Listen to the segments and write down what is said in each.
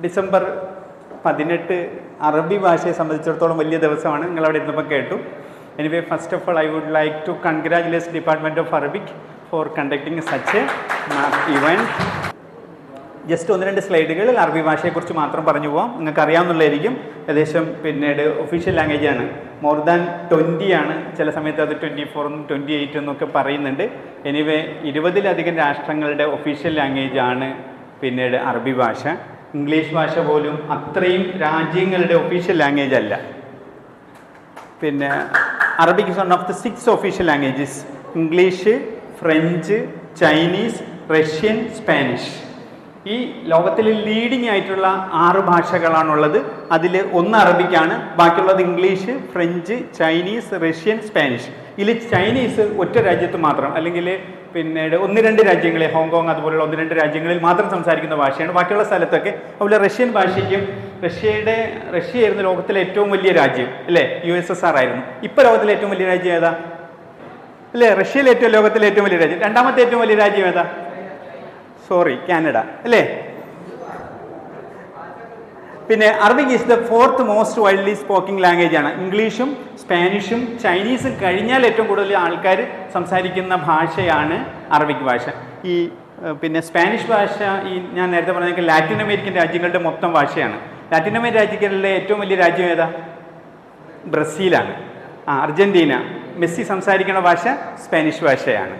December 18 അറബി ഭാഷയെ സംബന്ധിച്ചിടത്തോളം വലിയ ദിവസമാണ്. നിങ്ങളവിടെ ഇരുന്നപ്പോൾ കേട്ടു. Anyway, first of all I would like to congratulate department of Arabic for conducting such a event. Just 1-2 സ്ലൈഡുകൾ അറബി ഭാഷയെക്കുറിച്ച് മാത്രം പറഞ്ഞു പോകാം. നിങ്ങൾക്ക് അറിയാവുന്നതായിരിക്കും. ഏകദേശം പിന്നീട് ഒഫീഷ്യൽ ലാംഗ്വേജാണ്. മോർ ദാൻ 20 ആണ്. ചില സമയത്ത് അത് 24 എന്നും 28 എന്നൊക്കെ പറയുന്നുണ്ട്. എനിവേ, 20-ലധികം രാഷ്ട്രങ്ങളുടെ ഒഫീഷ്യൽ ലാംഗ്വേജാണ് പിന്നീട് അറബി ഭാഷ. ഇംഗ്ലീഷ് ഭാഷ പോലും അത്രയും രാജ്യങ്ങളുടെ ഒഫീഷ്യൽ ലാംഗ്വേജ് അല്ല. പിന്നെ Arabic is one of the 6 official languages. English, French, Chinese, Russian, Spanish. ഈ ലോകത്തിൽ ലീഡിങ് ആയിട്ടുള്ള 6 ഭാഷകളാണുള്ളത്. അതിൽ 1 അറബിക്കാണ്, ബാക്കിയുള്ളത് English, French, Chinese, Russian, Spanish. ഇതിൽ ചൈനീസ് ഒറ്റ രാജ്യത്ത് മാത്രം, അല്ലെങ്കിൽ പിന്നീട് 1-2 രാജ്യങ്ങളിൽ, ഹോങ്കോങ് അതുപോലുള്ള 1-2 രാജ്യങ്ങളിൽ മാത്രം സംസാരിക്കുന്ന ഭാഷയാണ്. ബാക്കിയുള്ള സ്ഥലത്തൊക്കെ അതുപോലെ റഷ്യൻ ഭാഷയ്ക്കും, റഷ്യയായിരുന്നു ലോകത്തിലെ ഏറ്റവും വലിയ രാജ്യം അല്ലേ? USSR ആയിരുന്നു. ഇപ്പോൾ ലോകത്തിലെ ഏറ്റവും വലിയ രാജ്യം ഏതാ അല്ലേ? റഷ്യയിലെ ലോകത്തിലെ ഏറ്റവും വലിയ രാജ്യം. രണ്ടാമത്തെ ഏറ്റവും വലിയ രാജ്യം ഏതാ? കാനഡ അല്ലേ? പിന്നെ Arabic is the 4th most widely spoken language ആണ്. ഇംഗ്ലീഷും സ്പാനിഷും ചൈനീസും കഴിഞ്ഞാൽ ഏറ്റവും കൂടുതൽ ആൾക്കാർ സംസാരിക്കുന്ന ഭാഷയാണ് അറബിക് ഭാഷ. പിന്നെ സ്പാനിഷ് ഭാഷ ഞാൻ നേരത്തെ പറഞ്ഞ ലാറ്റിൻ അമേരിക്കൻ രാജ്യങ്ങളുടെ മൊത്തം ഭാഷയാണ്. ലാറ്റിൻ അമേരിക്കൻ രാജ്യങ്ങളിലെ ഏറ്റവും വലിയ രാജ്യം ഏതാ? ബ്രസീലാണ്. അർജന്റീന. മെസ്സി സംസാരിക്കുന്ന ഭാഷ സ്പാനിഷ് ഭാഷയാണ്.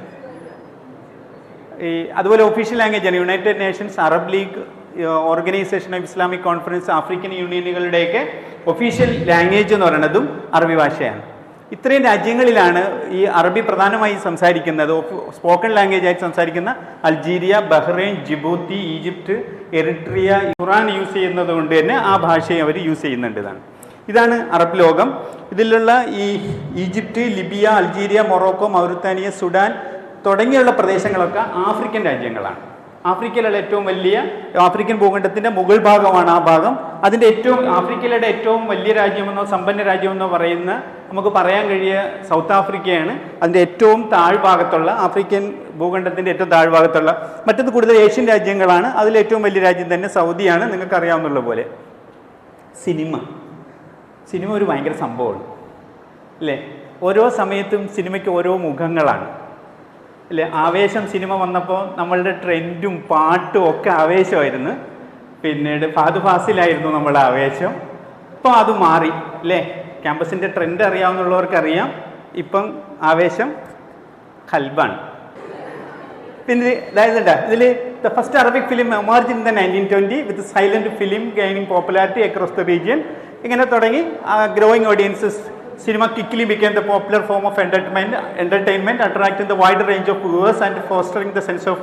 അതുപോലെ ഒഫീഷ്യൽ ലാംഗ്വേജാണ് United Nations, Arab League, organisation of Islamic conference, African യൂണിയനുകളുടെയൊക്കെ ഒഫീഷ്യൽ ലാംഗ്വേജ് എന്ന് പറയുന്നതും അറബി ഭാഷയാണ്. ഇത്രയും രാജ്യങ്ങളിലാണ് ഈ അറബി പ്രധാനമായും സംസാരിക്കുന്നത്. സ്പോക്കൺ ലാംഗ്വേജ് ആയിട്ട് സംസാരിക്കുന്ന Algeria, Bahrain, Djibouti, Egypt, Eritrea. Quran use ചെയ്യുന്നത് കൊണ്ട് തന്നെ ആ ഭാഷയും അവർ യൂസ് ചെയ്യുന്നുണ്ട്. ഇതാണ് അറബ് ലോകം. ഇതിലുള്ള Egypt, Libya, Algeria, Morocco, Mauritania, Sudan തുടങ്ങിയുള്ള പ്രദേശങ്ങളൊക്കെ ആഫ്രിക്കൻ രാജ്യങ്ങളാണ്. ആഫ്രിക്കയിലുള്ള ഏറ്റവും വലിയ ആഫ്രിക്കൻ ഭൂഖണ്ഡത്തിൻ്റെ മുകൾ ഭാഗമാണ് ആ ഭാഗം. ആഫ്രിക്കയിലെ ഏറ്റവും വലിയ രാജ്യമെന്നോ സമ്പന്ന രാജ്യമെന്നോ നമുക്ക് പറയാൻ കഴിയുക സൗത്ത് ആഫ്രിക്കയാണ്. അതിൻ്റെ ഏറ്റവും താഴ്ഭാഗത്തുള്ള ആഫ്രിക്കൻ ഭൂഖണ്ഡത്തിൻ്റെ ഏറ്റവും താഴ്ഭാഗത്തുള്ള. മറ്റത് കൂടുതൽ ഏഷ്യൻ രാജ്യങ്ങളാണ്. അതിലേറ്റവും വലിയ രാജ്യം തന്നെ സൗദിയാണ്, നിങ്ങൾക്ക് അറിയാവുന്നുള്ള പോലെ. സിനിമ ഒരു ഭയങ്കര സംഭവമാണ് അല്ലേ? ഓരോ സമയത്തും സിനിമയ്ക്ക് ഓരോ മുഖങ്ങളാണ് അല്ലേ? ആവേശം സിനിമ വന്നപ്പോൾ നമ്മളുടെ ട്രെൻഡും പാട്ടും ഒക്കെ ആവേശമായിരുന്നു. പിന്നീട് ഫഹദ് ഫാസിലായിരുന്നു നമ്മുടെ ആവേശം. ഇപ്പം അത് മാറി അല്ലേ? ക്യാമ്പസിൻ്റെ ട്രെൻഡ് അറിയാവുന്നവർക്കറിയാം. ഇപ്പം ആവേശം ഖൽബാണ്. പിന്നെ ഇതിൽ the first Arabic film emerge in the 1920 with silent film gaining popularity across the region. ഇങ്ങനെ തുടങ്ങി growing audiences. Cinema quickly became the popular form of entertainment, attracting the wider range of viewers and fostering the sense of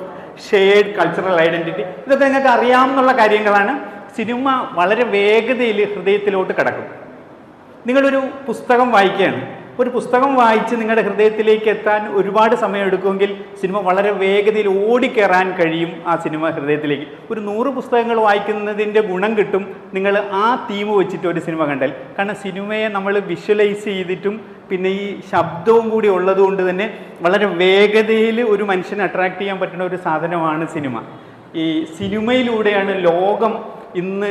shared cultural identity. ഇതൊക്കെ നിങ്ങൾക്ക് അറിയാവുന്ന കാര്യങ്ങളാണ്. Cinema വളരെ വേഗതയിൽ ഹൃദയത്തിലോട്ട് കടക്കും. നിങ്ങളൊരു പുസ്തകം വായിക്കുകയാണ്. ഒരു പുസ്തകം വായിച്ച് നിങ്ങളുടെ ഹൃദയത്തിലേക്ക് എത്താൻ ഒരുപാട് സമയം എടുക്കുമെങ്കിൽ സിനിമ വളരെ വേഗതയിൽ ഓടിക്കയറാൻ കഴിയും ആ സിനിമ ഹൃദയത്തിലേക്ക്. ഒരു 100 പുസ്തകങ്ങൾ വായിക്കുന്നതിൻ്റെ ഗുണം കിട്ടും നിങ്ങൾ ആ തീം വെച്ചിട്ട് ഒരു സിനിമ കണ്ടാൽ. കാരണം സിനിമയെ നമ്മൾ വിഷ്വലൈസ് ചെയ്തിട്ടും പിന്നെ ഈ ശബ്ദവും കൂടി ഉള്ളതുകൊണ്ട് തന്നെ വളരെ വേഗതയിൽ ഒരു മനുഷ്യനെ അട്രാക്റ്റ് ചെയ്യാൻ പറ്റുന്ന ഒരു സാധനമാണ് സിനിമ. ഈ സിനിമയിലൂടെയാണ് ലോകം ഇന്ന്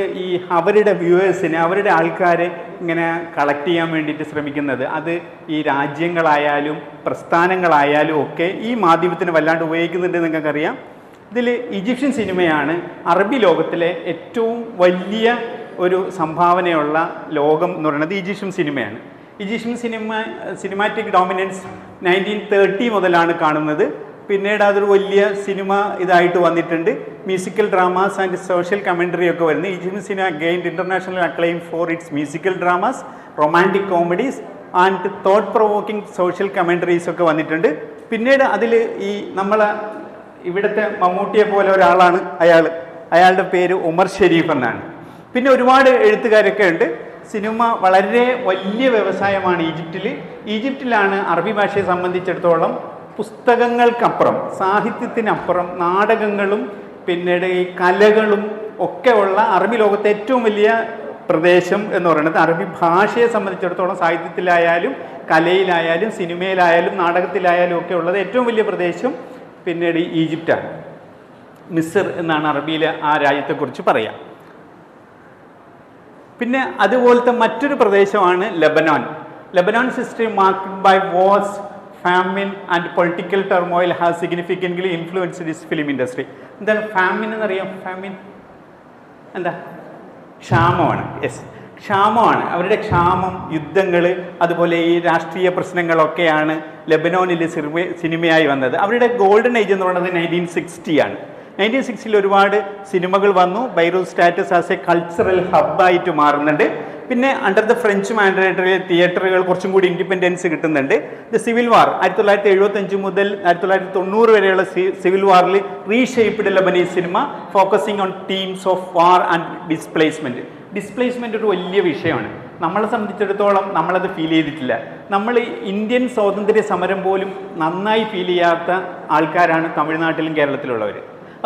അവരുടെ വ്യൂവേഴ്സിനെ, അവരുടെ ആൾക്കാരെ ഇങ്ങനെ കളക്ട് ചെയ്യാൻ വേണ്ടിയിട്ട് ശ്രമിക്കുന്നത്. അത് ഈ രാജ്യങ്ങളായാലും പ്രസ്ഥാനങ്ങളായാലും ഒക്കെ ഈ മാധ്യമത്തിന് വല്ലാണ്ട് ഉപയോഗിക്കുന്നുണ്ട്. നിങ്ങൾക്കറിയാം. ഇതിൽ ഈജിപ്ഷ്യൻ സിനിമയാണ് അറബി ലോകത്തിലെ ഏറ്റവും വലിയ ഒരു സംഭാവനയുള്ള ലോകം എന്ന് പറയുന്നത് ഈജിപ്ഷ്യൻ സിനിമയാണ്. ഈജിപ്ഷ്യൻ സിനിമാറ്റിക് ഡോമിനൻസ് 1930 മുതലാണ് കാണുന്നത്. പിന്നീട് അതൊരു വലിയ സിനിമ ഇതായിട്ട് വന്നിട്ടുണ്ട്. Musical dramas and social commentary ഒക്കെ വരുന്നത്. Egyptian cinema gained international acclaim for its musical dramas, romantic comedies and thought provoking social commentaries ഒക്കെ വന്നിട്ടുണ്ട്. പിന്നീട് അതിൽ നമ്മളെ ഇവിടുത്തെ മമ്മൂട്ടിയെ പോലെ ഒരാളാണ് അയാളുടെ പേര് ഉമർ ഷെരീഫ് എന്നാണ്. പിന്നെ ഒരുപാട് എഴുത്തുകാരൊക്കെ ഉണ്ട്. സിനിമ വളരെ വലിയ വ്യവസായമാണ് ഈജിപ്തിലാണ് അറബി ഭാഷയെ സംബന്ധിച്ചിടത്തോളം പുസ്തകങ്ങൾക്കപ്പുറം, സാഹിത്യത്തിനപ്പുറം നാടകങ്ങളും പിന്നീട് ഈ കലകളും ഒക്കെ ഉള്ള അറബി ലോകത്തെ ഏറ്റവും വലിയ പ്രദേശം എന്ന് പറയുന്നത് അറബി ഭാഷയെ സംബന്ധിച്ചിടത്തോളം സാഹിത്യത്തിലായാലും കലയിലായാലും സിനിമയിലായാലും നാടകത്തിലായാലും ഒക്കെ ഉള്ളത് ഏറ്റവും വലിയ പ്രദേശം പിന്നീട് ഈജിപ്റ്റാണ്. മിസ്ർ എന്നാണ് അറബിയിലെ ആ രാജ്യത്തെക്കുറിച്ച് പറയാം. പിന്നെ അതുപോലത്തെ മറ്റൊരു പ്രദേശമാണ് Lebanon. Lebanon's history marked by wars, famine and political turmoil has significantly influenced this film industry. എന്താണ് ഫാമിൻ എന്നറിയാം? ഫാമിൻ എന്താ? ക്ഷാമമാണ്. യെസ്, ക്ഷാമമാണ്. അവരുടെ ക്ഷാമം, യുദ്ധങ്ങൾ, അതുപോലെ ഈ രാഷ്ട്രീയ പ്രശ്നങ്ങളൊക്കെയാണ് ലെബനോനിൽ സിനിമയായി വന്നത്. അവരുടെ ഗോൾഡൻ ഏജ് എന്ന് പറയുന്നത് 1960 ആണ്. 1960 ഒരുപാട് സിനിമകൾ വന്നു. Beirut status as a cultural ഹബ്ബായിട്ട് മാറുന്നുണ്ട്. പിന്നെ അണ്ടർ ദ ഫ്രഞ്ച് മാൻഡേറ്ററി തിയേറ്ററുകൾ കുറച്ചും കൂടി ഇൻഡിപെൻഡൻസ് കിട്ടുന്നുണ്ട്. ദ സിവിൽ വാർ 1975 മുതൽ 1990 വരെയുള്ള civil വാറിൽ reshaped Lebanese cinema focusing on themes of war and displacement. Displacement ഒരു വലിയ വിഷയമാണ്. നമ്മളെ സംബന്ധിച്ചിടത്തോളം നമ്മളത് ഫീൽ ചെയ്തിട്ടില്ല. നമ്മൾ ഇന്ത്യൻ സ്വാതന്ത്ര്യ സമരം പോലും നന്നായി ഫീൽ ചെയ്യാത്ത ആൾക്കാരാണ് തമിഴ്നാട്ടിലും കേരളത്തിലുള്ളവർ.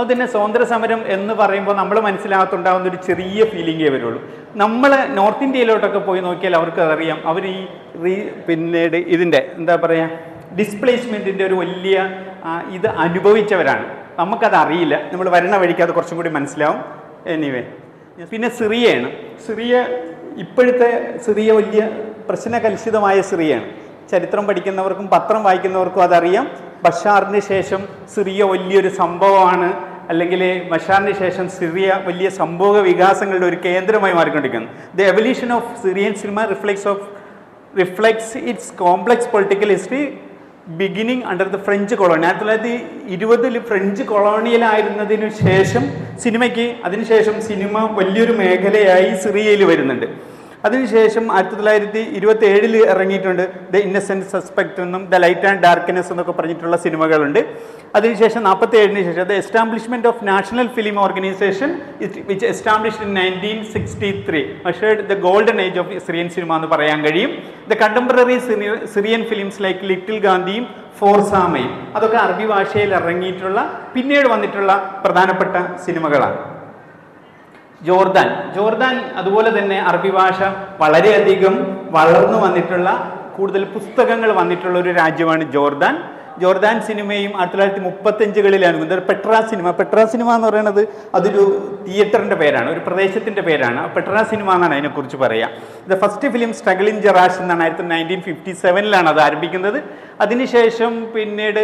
അതുതന്നെ സ്വാതന്ത്ര്യ സമരം എന്ന് പറയുമ്പോൾ നമ്മൾ മനസ്സിലാകത്തുണ്ടാകുന്ന ഒരു ചെറിയ ഫീലിംഗേ വരുള്ളൂ. നമ്മൾ നോർത്ത് ഇന്ത്യയിലോട്ടൊക്കെ പോയി നോക്കിയാൽ അവർക്ക് അതറിയാം. അവർ ഈ പിന്നീട് ഇതിൻ്റെ എന്താ പറയുക, ഡിസ്പ്ലേസ്മെൻറ്റിൻ്റെ ഒരു വലിയ ഇത് അനുഭവിച്ചവരാണ്. നമുക്കത് അറിയില്ല. നമ്മൾ വരണ വഴിക്ക് അത് കുറച്ചും കൂടി മനസ്സിലാവും. എനിവേ, പിന്നെ സിറിയയാണ്. സിറിയ ഇപ്പോഴത്തെ സിറിയ വലിയ പ്രശ്നകലുഷിതമായ സിറിയയാണ്. ചരിത്രം പഠിക്കുന്നവർക്കും പത്രം വായിക്കുന്നവർക്കും അതറിയാം. ബഷാറിന് ശേഷം സിറിയ വലിയൊരു സംഭവമാണ്, അല്ലെങ്കിൽ ബഷാറിന് ശേഷം സിറിയ വലിയ സംഭവ വികാസങ്ങളുടെ ഒരു കേന്ദ്രമായി മാറിക്കൊണ്ടിരിക്കുന്നു. The evolution of Syrian cinema reflects its complex political history beginning under the French colony. 1920 French കൊളോണിയലായിരുന്നതിനു ശേഷം അതിനുശേഷം സിനിമ വലിയൊരു മേഖലയായി സിറിയയിൽ വരുന്നുണ്ട്. അതിനുശേഷം 1927 ഇറങ്ങിയിട്ടുണ്ട് ദ ഇന്നസെൻറ്റ് സസ്പെക്റ്റ് എന്നും ദ ലൈറ്റ് ആൻഡ് ഡാർക്ക്നെസ് എന്നൊക്കെ പറഞ്ഞിട്ടുള്ള സിനിമകളുണ്ട്. അതിനുശേഷം 1947 ശേഷം the establishment of national film organisation which established in 1963 measured the golden age of Syrian cinema എന്ന് പറയാൻ കഴിയും. The contemporary Syrian films like little ഗാന്ധിയും ഫോർസാമയും അതൊക്കെ അറബി ഭാഷയിൽ ഇറങ്ങിയിട്ടുള്ള പിന്നീട് വന്നിട്ടുള്ള പ്രധാനപ്പെട്ട സിനിമകളാണ്. ജോർദാൻ അതുപോലെ തന്നെ അറബി ഭാഷ വളരെയധികം വളർന്നു വന്നിട്ടുള്ള, കൂടുതൽ പുസ്തകങ്ങൾ വന്നിട്ടുള്ള ഒരു രാജ്യമാണ് ജോർദാൻ സിനിമയും 1935 പെട്ര സിനിമ എന്ന് പറയുന്നത് അതൊരു തിയേറ്ററിൻ്റെ പേരാണ്, ഒരു പ്രദേശത്തിൻ്റെ പേരാണ്. പെട്ര സിനിമ എന്നാണ് അതിനെക്കുറിച്ച് പറയുക. The first film struggle in Jerash എന്നാണ് 1957 അത് ആരംഭിക്കുന്നത്. അതിനുശേഷം പിന്നീട്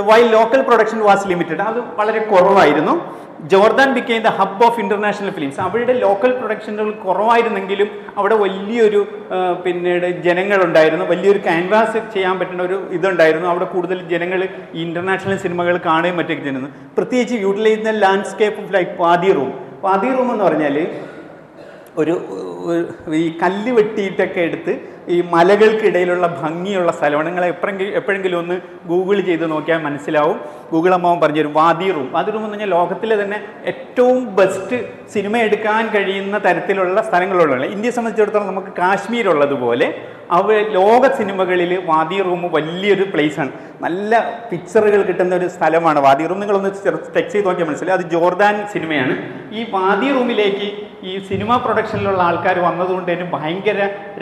while local production was limited, അത് വളരെ കുറവായിരുന്നു. Jordan became the hub of international films. അവരുടെ ലോക്കൽ പ്രൊഡക്ഷനുകൾ കുറവായിരുന്നെങ്കിലും അവിടെ വലിയൊരു പിന്നീട് ജനങ്ങളുണ്ടായിരുന്നു, വലിയൊരു ക്യാൻവാസ് ചെയ്യാൻ പറ്റുന്ന ഒരു ഇതുണ്ടായിരുന്നു. അവിടെ കൂടുതൽ ജനങ്ങൾ ഈ ഇൻ്റർനാഷണൽ സിനിമകൾ കാണുകയും മറ്റൊക്കെ ചെയ്യുന്നു. പ്രത്യേകിച്ച് യൂട്ടിലൈസ് ചെയ്യുന്ന landscape of like Wadi room എന്ന് പറഞ്ഞാൽ ഈ കല്ല് വെട്ടിയിട്ടൊക്കെ എടുത്ത് ഈ മലകൾക്കിടയിലുള്ള ഭംഗിയുള്ള സ്ഥലമാണ്. നിങ്ങൾ എപ്പോഴെങ്കിലും ഒന്ന് ഗൂഗിൾ ചെയ്ത് നോക്കിയാൽ മനസ്സിലാവും. ഗൂഗിൾ അമ്മാവൻ പറഞ്ഞുതരും. വാദി റൂം എന്ന് പറഞ്ഞാൽ ലോകത്തിലെ തന്നെ ഏറ്റവും ബെസ്റ്റ് സിനിമ എടുക്കാൻ കഴിയുന്ന തരത്തിലുള്ള സ്ഥലങ്ങളുള്ള, ഇന്ത്യയെ സംബന്ധിച്ചിടത്തോളം നമുക്ക് കാശ്മീർ ഉള്ളതുപോലെ ലോക സിനിമകളിൽ വാദി റൂം വലിയൊരു പ്ലേസാണ്. നല്ല പിക്ചറുകൾ കിട്ടുന്ന ഒരു സ്ഥലമാണ് വാദി റൂം. നിങ്ങളൊന്ന് ടെക്സ്റ്റ് ചെയ്ത് നോക്കിയാൽ മനസ്സിലായി. അത് ജോർദാൻ സിനിമയാണ്. ഈ വാദി റൂമിലേക്ക് ഈ സിനിമ പ്രൊഡക്ഷനിലുള്ള ആൾക്കാർ വന്നതുകൊണ്ട് തന്നെ ഭയങ്കര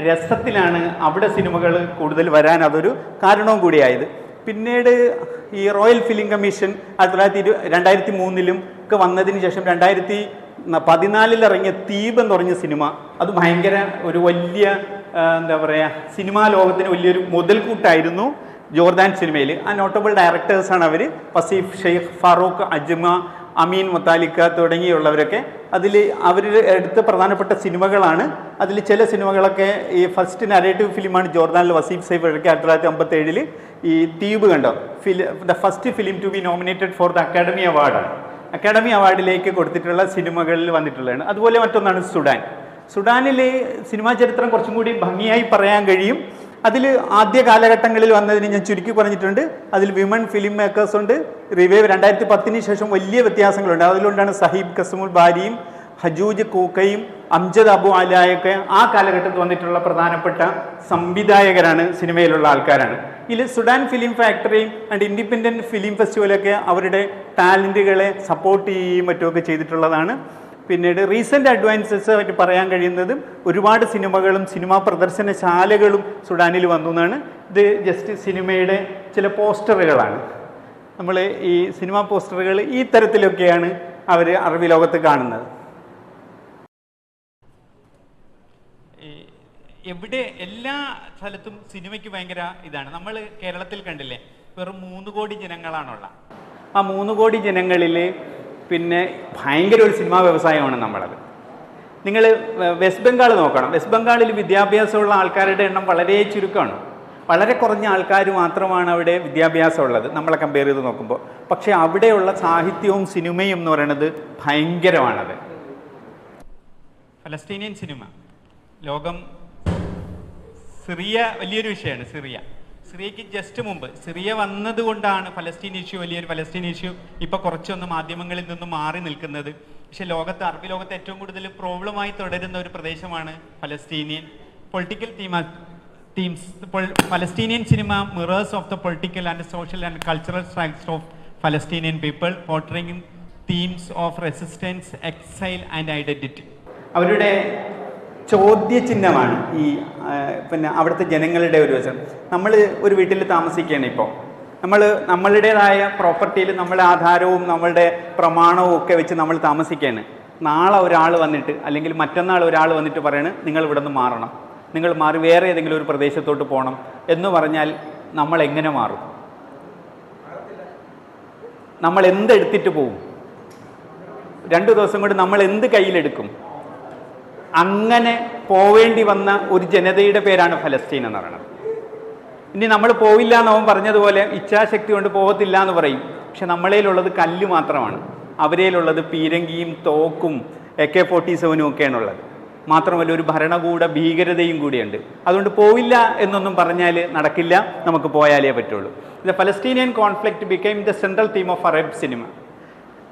രസത്തിലാണ് അവിടെ സിനിമകൾ കൂടുതൽ വരാൻ അതൊരു കാരണവും കൂടിയായത്. പിന്നീട് ഈ റോയൽ ഫിലിം കമ്മീഷൻ 2003 ഒക്കെ വന്നതിന് ശേഷം 2014 ഇറങ്ങിയ തീബ് എന്ന് പറഞ്ഞ സിനിമ, അത് ഭയങ്കര ഒരു വലിയ എന്താ പറയുക, സിനിമാ ലോകത്തിന് വലിയൊരു മുതൽക്കൂട്ടായിരുന്നു ജോർദാൻ സിനിമയിൽ. ആ നോട്ടബിൾ ഡയറക്ടേഴ്സാണ് അവർ. വസീഫ് ഷെയ്ഖ്, ഫാറൂഖ് അജ്മ, അമീൻ മുത്താലിക്ക തുടങ്ങിയുള്ളവരൊക്കെ. അതിൽ അവർ എടുത്ത പ്രധാനപ്പെട്ട സിനിമകളാണ്. അതിൽ ചില സിനിമകളൊക്കെ ഈ ഫസ്റ്റ് നരേറ്റീവ് ഫിലിമാണ് ജോർദാനിൽ വസീഫ് സൈഫ് ഇറക്കി 1957 ഈ തീബ് കണ്ടോ, the first film to be nominated for the Academy അവാർഡാണ്. അക്കാഡമി അവാർഡിലേക്ക് കൊടുത്തിട്ടുള്ള സിനിമകളിൽ വന്നിട്ടുള്ളതാണ്. അതുപോലെ മറ്റൊന്നാണ് സുഡാനിൽ സിനിമാ ചരിത്രം കുറച്ചും കൂടി ഭംഗിയായി പറയാൻ കഴിയും. അതിൽ ആദ്യ കാലഘട്ടങ്ങളിൽ വന്നതിന് ഞാൻ ചുരുക്കി പറഞ്ഞിട്ടുണ്ട്. അതിൽ വിമൺ ഫിലിം മേക്കേഴ്സ് ഉണ്ട്. റിവൈവ് 2010 ശേഷം വലിയ വ്യത്യാസങ്ങളുണ്ട്. അതിലുകൊണ്ടാണ് സഹീബ് കസ്മുൽ ബാരിയും ഹജൂജ് കൂക്കയും അംജദ് അബു അലായൊക്കെ ആ കാലഘട്ടത്തിൽ വന്നിട്ടുള്ള പ്രധാനപ്പെട്ട സംവിധായകരാണ്, സിനിമയിലുള്ള ആൾക്കാരാണ്. ഇതിൽ സുഡാൻ ഫിലിം ഫാക്ടറിയും ആൻഡ് ഇൻഡിപെൻഡൻറ്റ് ഫിലിം ഫെസ്റ്റിവലൊക്കെ അവരുടെ ടാലൻറ്റുകളെ സപ്പോർട്ട് ചെയ്യുകയും മറ്റുമൊക്കെ ചെയ്തിട്ടുള്ളതാണ്. പിന്നീട് റീസെൻ്റ് അഡ്വാൻസസ് ആയിട്ട് പറയാൻ കഴിയുന്നതും ഒരുപാട് സിനിമകളും സിനിമാ പ്രദർശനശാലകളും സുഡാനിൽ വന്നു എന്നാണ്. ഇത് ജസ്റ്റ് സിനിമയുടെ ചില പോസ്റ്ററുകളാണ്. നമ്മൾ ഈ സിനിമാ പോസ്റ്ററുകൾ ഈ തരത്തിലൊക്കെയാണ് അവർ അറബി ലോകത്ത് കാണുന്നത്. എവിടെ എല്ലാ സ്ഥലത്തും സിനിമയ്ക്ക് ഭയങ്കര ഇതാണ്. നമ്മൾ കേരളത്തിൽ കണ്ടില്ലേ, വെറും 3 കോടി ജനങ്ങളാണുള്ള. ആ 3 കോടി ജനങ്ങളിൽ പിന്നെ ഭയങ്കര ഒരു സിനിമാ വ്യവസായമാണ് നമ്മളത്. നിങ്ങൾ വെസ്റ്റ് ബംഗാൾ നോക്കണം. വെസ്റ്റ് ബംഗാളിൽ വിദ്യാഭ്യാസമുള്ള ആൾക്കാരുടെ എണ്ണം വളരെ ചുരുക്കമാണ്. വളരെ കുറഞ്ഞ ആൾക്കാർ മാത്രമാണ് അവിടെ വിദ്യാഭ്യാസമുള്ളത് നമ്മളെ കമ്പയർ ചെയ്ത് നോക്കുമ്പോൾ. പക്ഷേ അവിടെയുള്ള സാഹിത്യവും സിനിമയും എന്ന് പറയുന്നത് ഭയങ്കരമാണത്. ഫലസ്തീനിയൻ സിനിമ ലോകം, സിറിയ വലിയൊരു വിഷയമാണ്. സിറിയയ്ക്ക് ജസ്റ്റ് മുമ്പ് സിറിയ വന്നതുകൊണ്ടാണ് ഫലസ്തീൻ ഇഷ്യൂ, വലിയൊരു ഫലസ്തീൻ ഇഷ്യൂ ഇപ്പോൾ കുറച്ചൊന്ന് മാധ്യമങ്ങളിൽ നിന്നും മാറി നിൽക്കുന്നത്. പക്ഷേ ലോകത്ത്, അറബി ലോകത്ത് ഏറ്റവും കൂടുതൽ പ്രോബ്ലമായി തുടരുന്ന ഒരു പ്രദേശമാണ് Palestinian political themes. Palestinian cinema mirrors of the political and social and cultural struggles of Palestinian people, portraying themes of resistance, exile and identity. അവരുടെ ചോദ്യചിഹ്നമാണ് ഈ പിന്നെ അവിടുത്തെ ജനങ്ങളുടെ ഒരു വശം. നമ്മൾ ഒരു വീട്ടിൽ താമസിക്കുകയാണ്. ഇപ്പോൾ നമ്മളുടേതായ പ്രോപ്പർട്ടിയിൽ നമ്മളെ ആധാരവും നമ്മളുടെ പ്രമാണവും ഒക്കെ വെച്ച് നമ്മൾ താമസിക്കുകയാണ്. നാളെ ഒരാൾ വന്നിട്ട്, അല്ലെങ്കിൽ മറ്റന്നാൾ ഒരാൾ വന്നിട്ട് പറയണ് നിങ്ങൾ ഇവിടെ നിന്ന് മാറണം, നിങ്ങൾ മാറി വേറെ ഏതെങ്കിലും ഒരു പ്രദേശത്തോട്ട് പോകണം എന്ന് പറഞ്ഞാൽ നമ്മൾ എങ്ങനെ മാറും? നമ്മൾ എന്തെടുത്തിട്ട് പോവും? 2 ദിവസം കൊണ്ട് നമ്മൾ എന്ത് കയ്യിലെടുക്കും? അങ്ങനെ പോവേണ്ടി വന്ന ഒരു ജനതയുടെ പേരാണ് ഫലസ്തീൻ എന്ന് പറയുന്നത്. ഇനി നമ്മൾ പോവില്ല എന്നവൻ പറഞ്ഞതുപോലെ ഇച്ഛാശക്തി കൊണ്ട് പോകത്തില്ല എന്ന് പറയും. പക്ഷെ നമ്മളേലുള്ളത് കല്ല് മാത്രമാണ്, അവരേലുള്ളത് പീരങ്കിയും തോക്കും AK-47 ഒക്കെയാണുള്ളത്. മാത്രമല്ല ഒരു ഭരണകൂട ഭീകരതയും കൂടിയുണ്ട്. അതുകൊണ്ട് പോവില്ല എന്നൊന്നും പറഞ്ഞാൽ നടക്കില്ല, നമുക്ക് പോയാലേ പറ്റുള്ളൂ. The Palestinian conflict became the central theme of Arab cinema,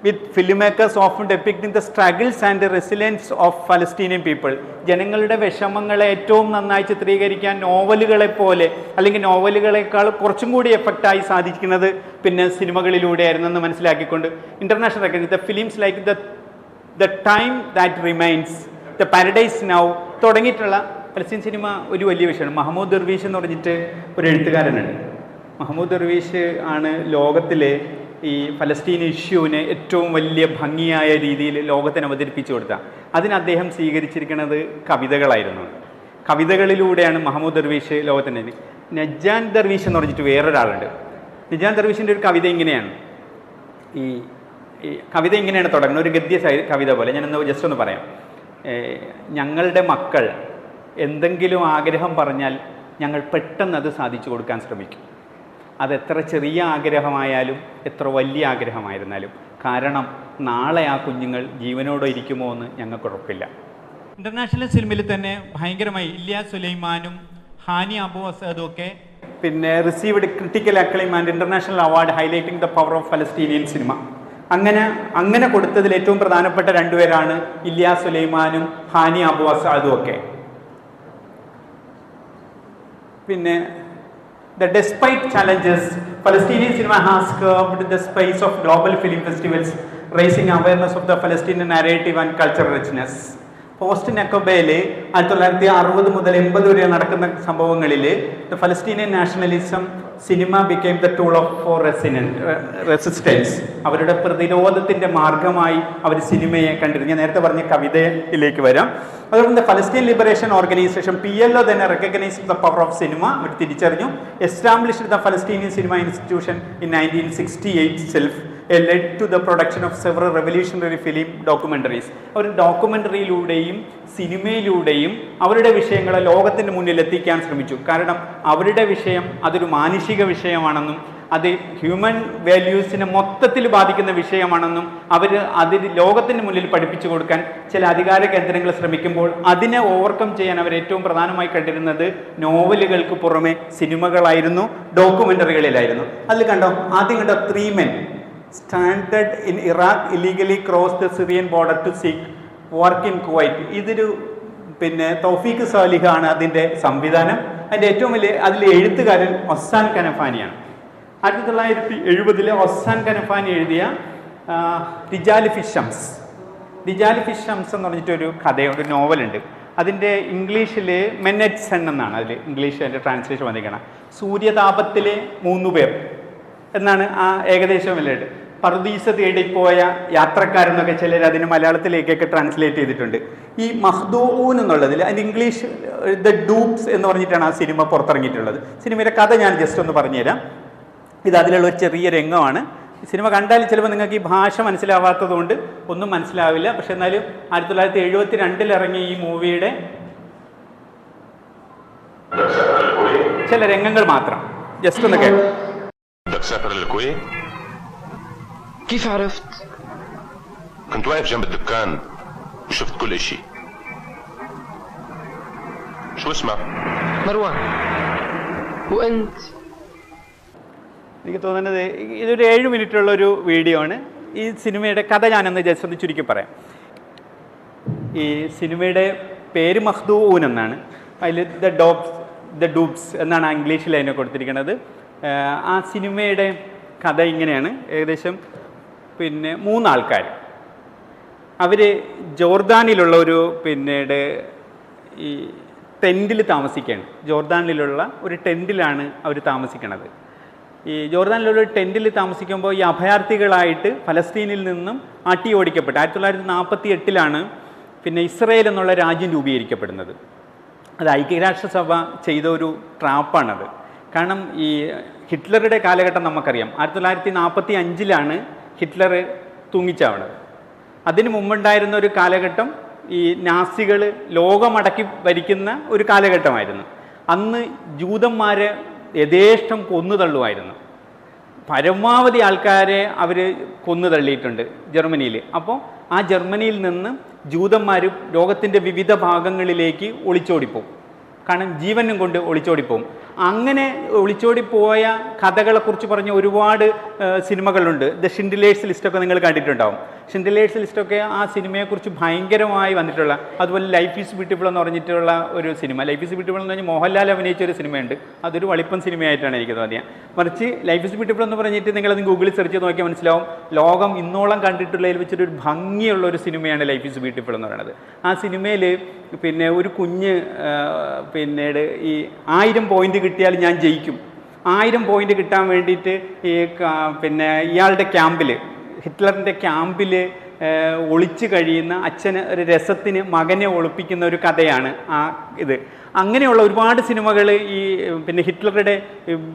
with filmmakers often depicting the struggles and the resilience of Palestinian people. ജനങ്ങളുടെ വിഷമങ്ങളെ ഏറ്റവും നന്നായി ചിത്രീകരിക്കാൻ നോവലുകളെ പോലെ, അല്ലെങ്കിൽ നോവലുകളെക്കാൾ കുറച്ചും കൂടി എഫക്റ്റായി സാധിക്കുന്നത് പിന്നെ സിനിമകളിലൂടെയായിരുന്നെന്ന് മനസ്സിലാക്കിക്കൊണ്ട് international recognise the films like the time that remains, the paradise now തുടങ്ങിയിട്ടുള്ള ഫലസ്തീൻ സിനിമ ഒരു വലിയ വിഷയമാണ്. മഹമ്മൂദ് ദർവീഷ് എന്ന് പറഞ്ഞിട്ട് ഒരു എഴുത്തുകാരനുണ്ട്. മഹമ്മൂദ് ദർവീഷ് ആണ് ലോകത്തിലെ ഈ ഫലസ്തീൻ ഇഷ്യൂവിനെ ഏറ്റവും വലിയ ഭംഗിയായ രീതിയിൽ ലോകത്തിന് അവതരിപ്പിച്ചു കൊടുത്ത. അതിന് അദ്ദേഹം സ്വീകരിച്ചിരിക്കുന്നത് കവിതകളായിരുന്നു. കവിതകളിലൂടെയാണ് മഹമ്മൂദ് ദർവീഷ് ലോകത്തിന്. നജാൻ ദർവീഷ് എന്ന് പറഞ്ഞിട്ട് വേറൊരാളുണ്ട്. നജാൻ ദർവീഷിൻ്റെ ഒരു കവിത ഇങ്ങനെയാണ്, ഈ കവിത ഇങ്ങനെയാണ് തുടങ്ങുന്നത്, ഒരു ഗദ്യ കവിത പോലെ. ഞാനൊന്ന് ജസ്റ്റ് ഒന്ന് പറയാം. ഞങ്ങളുടെ മക്കൾ എന്തെങ്കിലും ആഗ്രഹം പറഞ്ഞാൽ ഞങ്ങൾ പെട്ടെന്ന് അത് സാധിച്ചു കൊടുക്കാൻ ശ്രമിക്കും. അതെത്ര ചെറിയ ആഗ്രഹമായാലും എത്ര വലിയ ആഗ്രഹമായിരുന്നാലും. കാരണം നാളെ ആ കുഞ്ഞുങ്ങൾ ജീവനോടെ ഇരിക്കുമോ എന്ന് ഞങ്ങൾക്ക് ഉറപ്പില്ല. ഇന്റർനാഷണൽ സിനിമയിൽ തന്നെ ഭയങ്കരമായി ഇല്യാസ് സുലൈമാനും ഹാനി അബു അസദും ഒക്കെ പിന്നെ received critical acclaim and international award highlighting the power of Palestinian cinema. അങ്ങനെ കൊടുത്തതിൽ ഏറ്റവും പ്രധാനപ്പെട്ട 2 പേരാണ് ഇല്യാസ് സുലൈമാനും ഹാനി അബു അസദും ഒക്കെ. പിന്നെ despite challenges, Palestinian cinema has carved the space of global film festivals, raising awareness of the Palestinian narrative and cultural richness. Post നക്കബയിൽ 1960 മുതൽ 80 വരെ നടക്കുന്ന സംഭവങ്ങളിൽ the Palestinian nationalism cinema became the tool of for resistance. അവരുടെ പ്രതിരോധത്തിൻ്റെ മാർഗമായി അവർ സിനിമയെ കണ്ടിരുന്നു. ഞാൻ നേരത്തെ പറഞ്ഞ കവിതയിലേക്ക് വരാം. അതുകൊണ്ട് ഫലസ്തീൻ ലിബറേഷൻ ഓർഗനൈസേഷൻ PLO തന്നെ recognise the power of cinema. അവർ തിരിച്ചറിഞ്ഞു. Established the Palestinian cinema institution in 1968 self led to the production of several revolutionary film documentaries. അവർ ഡോക്യുമെൻ്ററിയിലൂടെയും സിനിമയിലൂടെയും അവരുടെ വിഷയങ്ങളെ ലോകത്തിന് മുന്നിൽ എത്തിക്കാൻ ശ്രമിച്ചു. കാരണം അവരുടെ വിഷയം അതൊരു മാനുഷിക വിഷയമാണെന്നും അത് ഹ്യൂമൻ വാല്യൂസിനെ മൊത്തത്തിൽ ബാധിക്കുന്ന വിഷയമാണെന്നും അതിൽ ലോകത്തിന് മുന്നിൽ പഠിപ്പിച്ചു കൊടുക്കാൻ ചില അധികാര കേന്ദ്രങ്ങൾ ശ്രമിക്കുമ്പോൾ അതിനെ ഓവർകം ചെയ്യാൻ അവർ ഏറ്റവും പ്രധാനമായി കണ്ടിരുന്നത് നോവലുകൾക്ക് പുറമെ സിനിമകളായിരുന്നു, ഡോക്യുമെൻ്ററികളിലായിരുന്നു. അതിൽ ആദ്യം കണ്ടോ 3 men stranded in Iraq illegally crossed the Syrian border to seek work in Kuwait. ഇതൊരു പിന്നെ തൗഫീഖ് സാലിഹാണ് അതിൻ്റെ സംവിധാനം. അതിൻ്റെ ഏറ്റവും വലിയ അതിലെ എഴുത്തുകാരൻ ഒസാൻ കനഫാനിയാണ്. 1970 ഒസാൻ കനഫാനി എഴുതിയ റിജാൽ ഫിഷംസ് എന്ന് പറഞ്ഞിട്ടൊരു കഥയുണ്ട്, നോവലുണ്ട്. അതിൻ്റെ ഇംഗ്ലീഷിൽ മെൻ അറ്റ് സൺ എന്നാണ് അതിൽ ഇംഗ്ലീഷ് അതിൻ്റെ ട്രാൻസ്ലേഷൻ വന്നിരിക്കണം. സൂര്യതാപത്തിലെ 3 പേർ എന്നാണ് ആ ഏകദേശം വല്ലത്. പറുദീസ തേടിപ്പോയ യാത്രക്കാരെന്നൊക്കെ ചിലർ അതിന് മലയാളത്തിലേക്കൊക്കെ ട്രാൻസ്ലേറ്റ് ചെയ്തിട്ടുണ്ട്. ഈ മഹ്ദൂഊൻ എന്നുള്ളതിൽ അതിന് ഇംഗ്ലീഷ് ദ ഡൂപ്സ് എന്ന് പറഞ്ഞിട്ടാണ് ആ സിനിമ പുറത്തിറങ്ങിയിട്ടുള്ളത്. സിനിമയുടെ കഥ ഞാൻ ജസ്റ്റ് ഒന്ന് പറഞ്ഞുതരാം. ഇത് അതിലുള്ള ഒരു ചെറിയ രംഗമാണ്. സിനിമ കണ്ടാൽ ചിലപ്പോൾ നിങ്ങൾക്ക് ഈ ഭാഷ മനസ്സിലാവാത്തത് കൊണ്ട് ഒന്നും മനസ്സിലാവില്ല. പക്ഷെ എന്നാലും 1972 ഇറങ്ങിയ ഈ മൂവിയുടെ ചില രംഗങ്ങൾ മാത്രം ജസ്റ്റ് ഒന്ന് കേൾക്കാം. كيف عرفت؟ كنت واقف جنب الدكان وشفت كل اشي. شو اسمك؟ مروان. وانت؟ എനിക്ക് തോന്നുന്നത് ഇതൊരു 7 മിനിറ്റുള്ളൊരു വീഡിയോ ആണ്. ഈ സിനിമയുടെ കഥ ഞാനൊന്ന് ജസ്റ്റ് ഒന്ന് ചുരുക്കി പറയാം. ഈ സിനിമയുടെ പേര് മഖ്ദൂഊൻ എന്നാണ്. അതിൽ ദ ഡൂപ്സ് എന്നാണ് ഇംഗ്ലീഷിൽ അതിനെ കൊടുത്തിരിക്കുന്നത്. ആ സിനിമയുടെ കഥ ഇങ്ങനെയാണ്. ഏകദേശം 3 ആൾക്കാർ അവർ ജോർദാനിലുള്ള ഒരു പിന്നീട് ഈ ടെൻറ്റിൽ താമസിക്കുകയാണ്. ജോർദാനിലുള്ള ഒരു ടെൻറ്റിലാണ് അവർ താമസിക്കുന്നത്. ഈ ജോർദാനിലുള്ള ടെൻറ്റിൽ താമസിക്കുമ്പോൾ ഈ അഭയാർത്ഥികളായിട്ട് ഫലസ്തീനിൽ നിന്നും ആട്ടി ഓടിക്കപ്പെട്ടു. 1948 പിന്നെ ഇസ്രയേൽ എന്നുള്ള രാജ്യം രൂപീകരിക്കപ്പെടുന്നത്. അത് ഐക്യരാഷ്ട്രസഭ ചെയ്ത ഒരു ട്രാപ്പാണത്. കാരണം ഈ ഹിറ്റ്ലറുടെ കാലഘട്ടം നമുക്കറിയാം. 1945 ഹിറ്റ്ലർ തൂങ്ങിച്ചാവണത്. അതിന് മുമ്പുണ്ടായിരുന്ന ഒരു കാലഘട്ടം ഈ നാസികൾ ലോകമടക്കി ഭരിക്കുന്ന ഒരു കാലഘട്ടമായിരുന്നു. അന്ന് ജൂതന്മാരെ യഥേഷ്ടം കൊന്നു തള്ളുമായിരുന്നു. പരമാവധി ആൾക്കാരെ അവർ കൊന്നു തള്ളിയിട്ടുണ്ട് ജർമ്മനിയിൽ. അപ്പോൾ ആ ജർമ്മനിയിൽ നിന്ന് ജൂതന്മാർ ലോകത്തിൻ്റെ വിവിധ ഭാഗങ്ങളിലേക്ക് ഒളിച്ചോടിപ്പോവും. കാരണം ജീവനും കൊണ്ട് ഒളിച്ചോടിപ്പോവും. അങ്ങനെ ഒളിച്ചോടിപ്പോയ കഥകളെക്കുറിച്ച് പറഞ്ഞ ഒരുപാട് സിനിമകളുണ്ട്. ദ ഷിൻഡിലേഴ്സ് ലിസ്റ്റൊക്കെ നിങ്ങൾ കണ്ടിട്ടുണ്ടാവും. ഷിൻഡിലേഴ്സ് ലിസ്റ്റൊക്കെ ആ സിനിമയെക്കുറിച്ച് ഭയങ്കരമായി വന്നിട്ടുള്ള, അതുപോലെ ലൈഫ് ഈസ് ബ്യൂട്ടിഫുൾ എന്ന് പറഞ്ഞിട്ടുള്ള ഒരു സിനിമ. ലൈഫ് ഈസ് ബ്യൂട്ടിഫുൾ എന്ന് പറഞ്ഞാൽ മോഹൻലാൽ അഭിനയിച്ച ഒരു സിനിമയുണ്ട്. അതൊരു വളിപ്പൻ സിനിമയായിട്ടാണ് എനിക്ക് തോന്നിയത്. മറിച്ച് ലൈഫ് ഈസ് ബ്യൂട്ടിഫുൾ എന്ന് പറഞ്ഞിട്ട് നിങ്ങളത് ഗൂഗിളിൽ സെർച്ച് ചെയ്ത് നോക്കിയാൽ മനസ്സിലാവും. ലോകം ഇന്നോളം കണ്ടിട്ടുള്ളതിൽ വെച്ചിട്ട് ഒരു ഭംഗിയുള്ള ഒരു സിനിമയാണ് ലൈഫ് ഈസ് ബ്യൂട്ടിഫുൾ എന്ന് പറയുന്നത്. ആ സിനിമയിൽ പിന്നെ ഒരു കുഞ്ഞ് പിന്നീട് ഈ 1000 പോയിന്റ് കിട്ടിയാൽ ഞാൻ ജയിക്കും, 1000 പോയിന്റ് കിട്ടാൻ വേണ്ടിയിട്ട് ഈ പിന്നെ ഇയാളുടെ ക്യാമ്പിൽ, ഹിറ്റ്ലറിൻ്റെ ക്യാമ്പിൽ ഒളിച്ചു കഴിയുന്ന അച്ഛന് ഒരു രസത്തിന് മകനെ ഒളിപ്പിക്കുന്ന ഒരു കഥയാണ് ആ ഇത്. അങ്ങനെയുള്ള ഒരുപാട് സിനിമകൾ ഈ പിന്നെ ഹിറ്റ്ലറുടെ